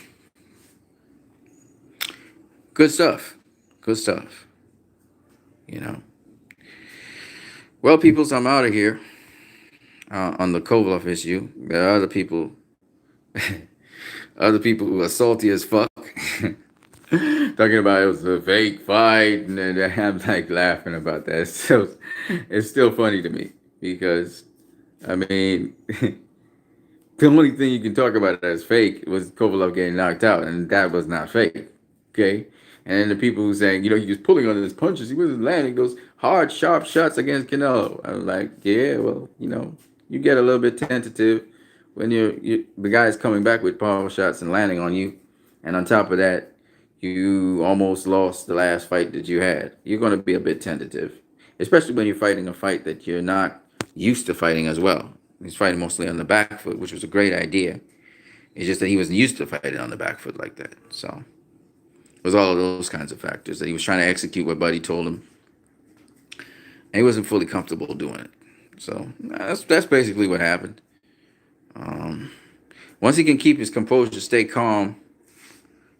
good stuff. Good stuff. You know. Well, peoples, I'm out of here on the Kovalev issue. There are other people who are salty as fuck, talking about it was a fake fight, and then I'm like laughing about that. So it's still funny to me because, I mean, the only thing you can talk about as fake was Kovalev getting knocked out, and that was not fake. Okay. And then the people who saying, he was pulling on his punches, he wasn't landing those hard, sharp shots against Canelo. I was like, yeah, well, you get a little bit tentative when the guy's coming back with power shots and landing on you, and on top of that, you almost lost the last fight that you had. You're going to be a bit tentative, especially when you're fighting a fight that you're not used to fighting as well. He's fighting mostly on the back foot, which was a great idea. It's just that he wasn't used to fighting on the back foot like that. So it was all of those kinds of factors that he was trying to execute what Buddy told him, and he wasn't fully comfortable doing it. So that's basically what happened. Once he can keep his composure, stay calm,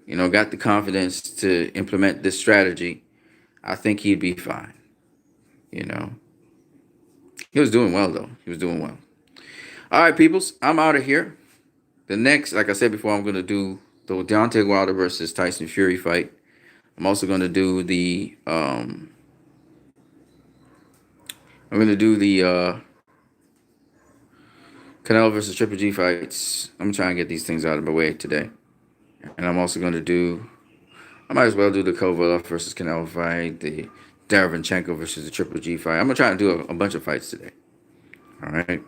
got the confidence to implement this strategy, I think he'd be fine. He was doing well, though. He was doing well. All right, peoples, I'm out of here. The next, like I said before, I'm going to do the Deontay Wilder versus Tyson Fury fight. I'm also going to do the Canelo versus Triple G fights. I'm trying to get these things out of my way today. And I'm also going to I might as well do the Kovalev versus Canelo fight, the Derevyanchenko versus the Triple G fight. I'm going to try to do a bunch of fights today. All right.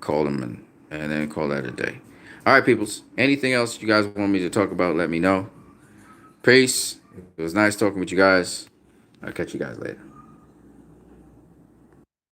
Call them and then call that a day. All right, peoples. Anything else you guys want me to talk about, let me know. Peace. It was nice talking with you guys. I'll catch you guys later.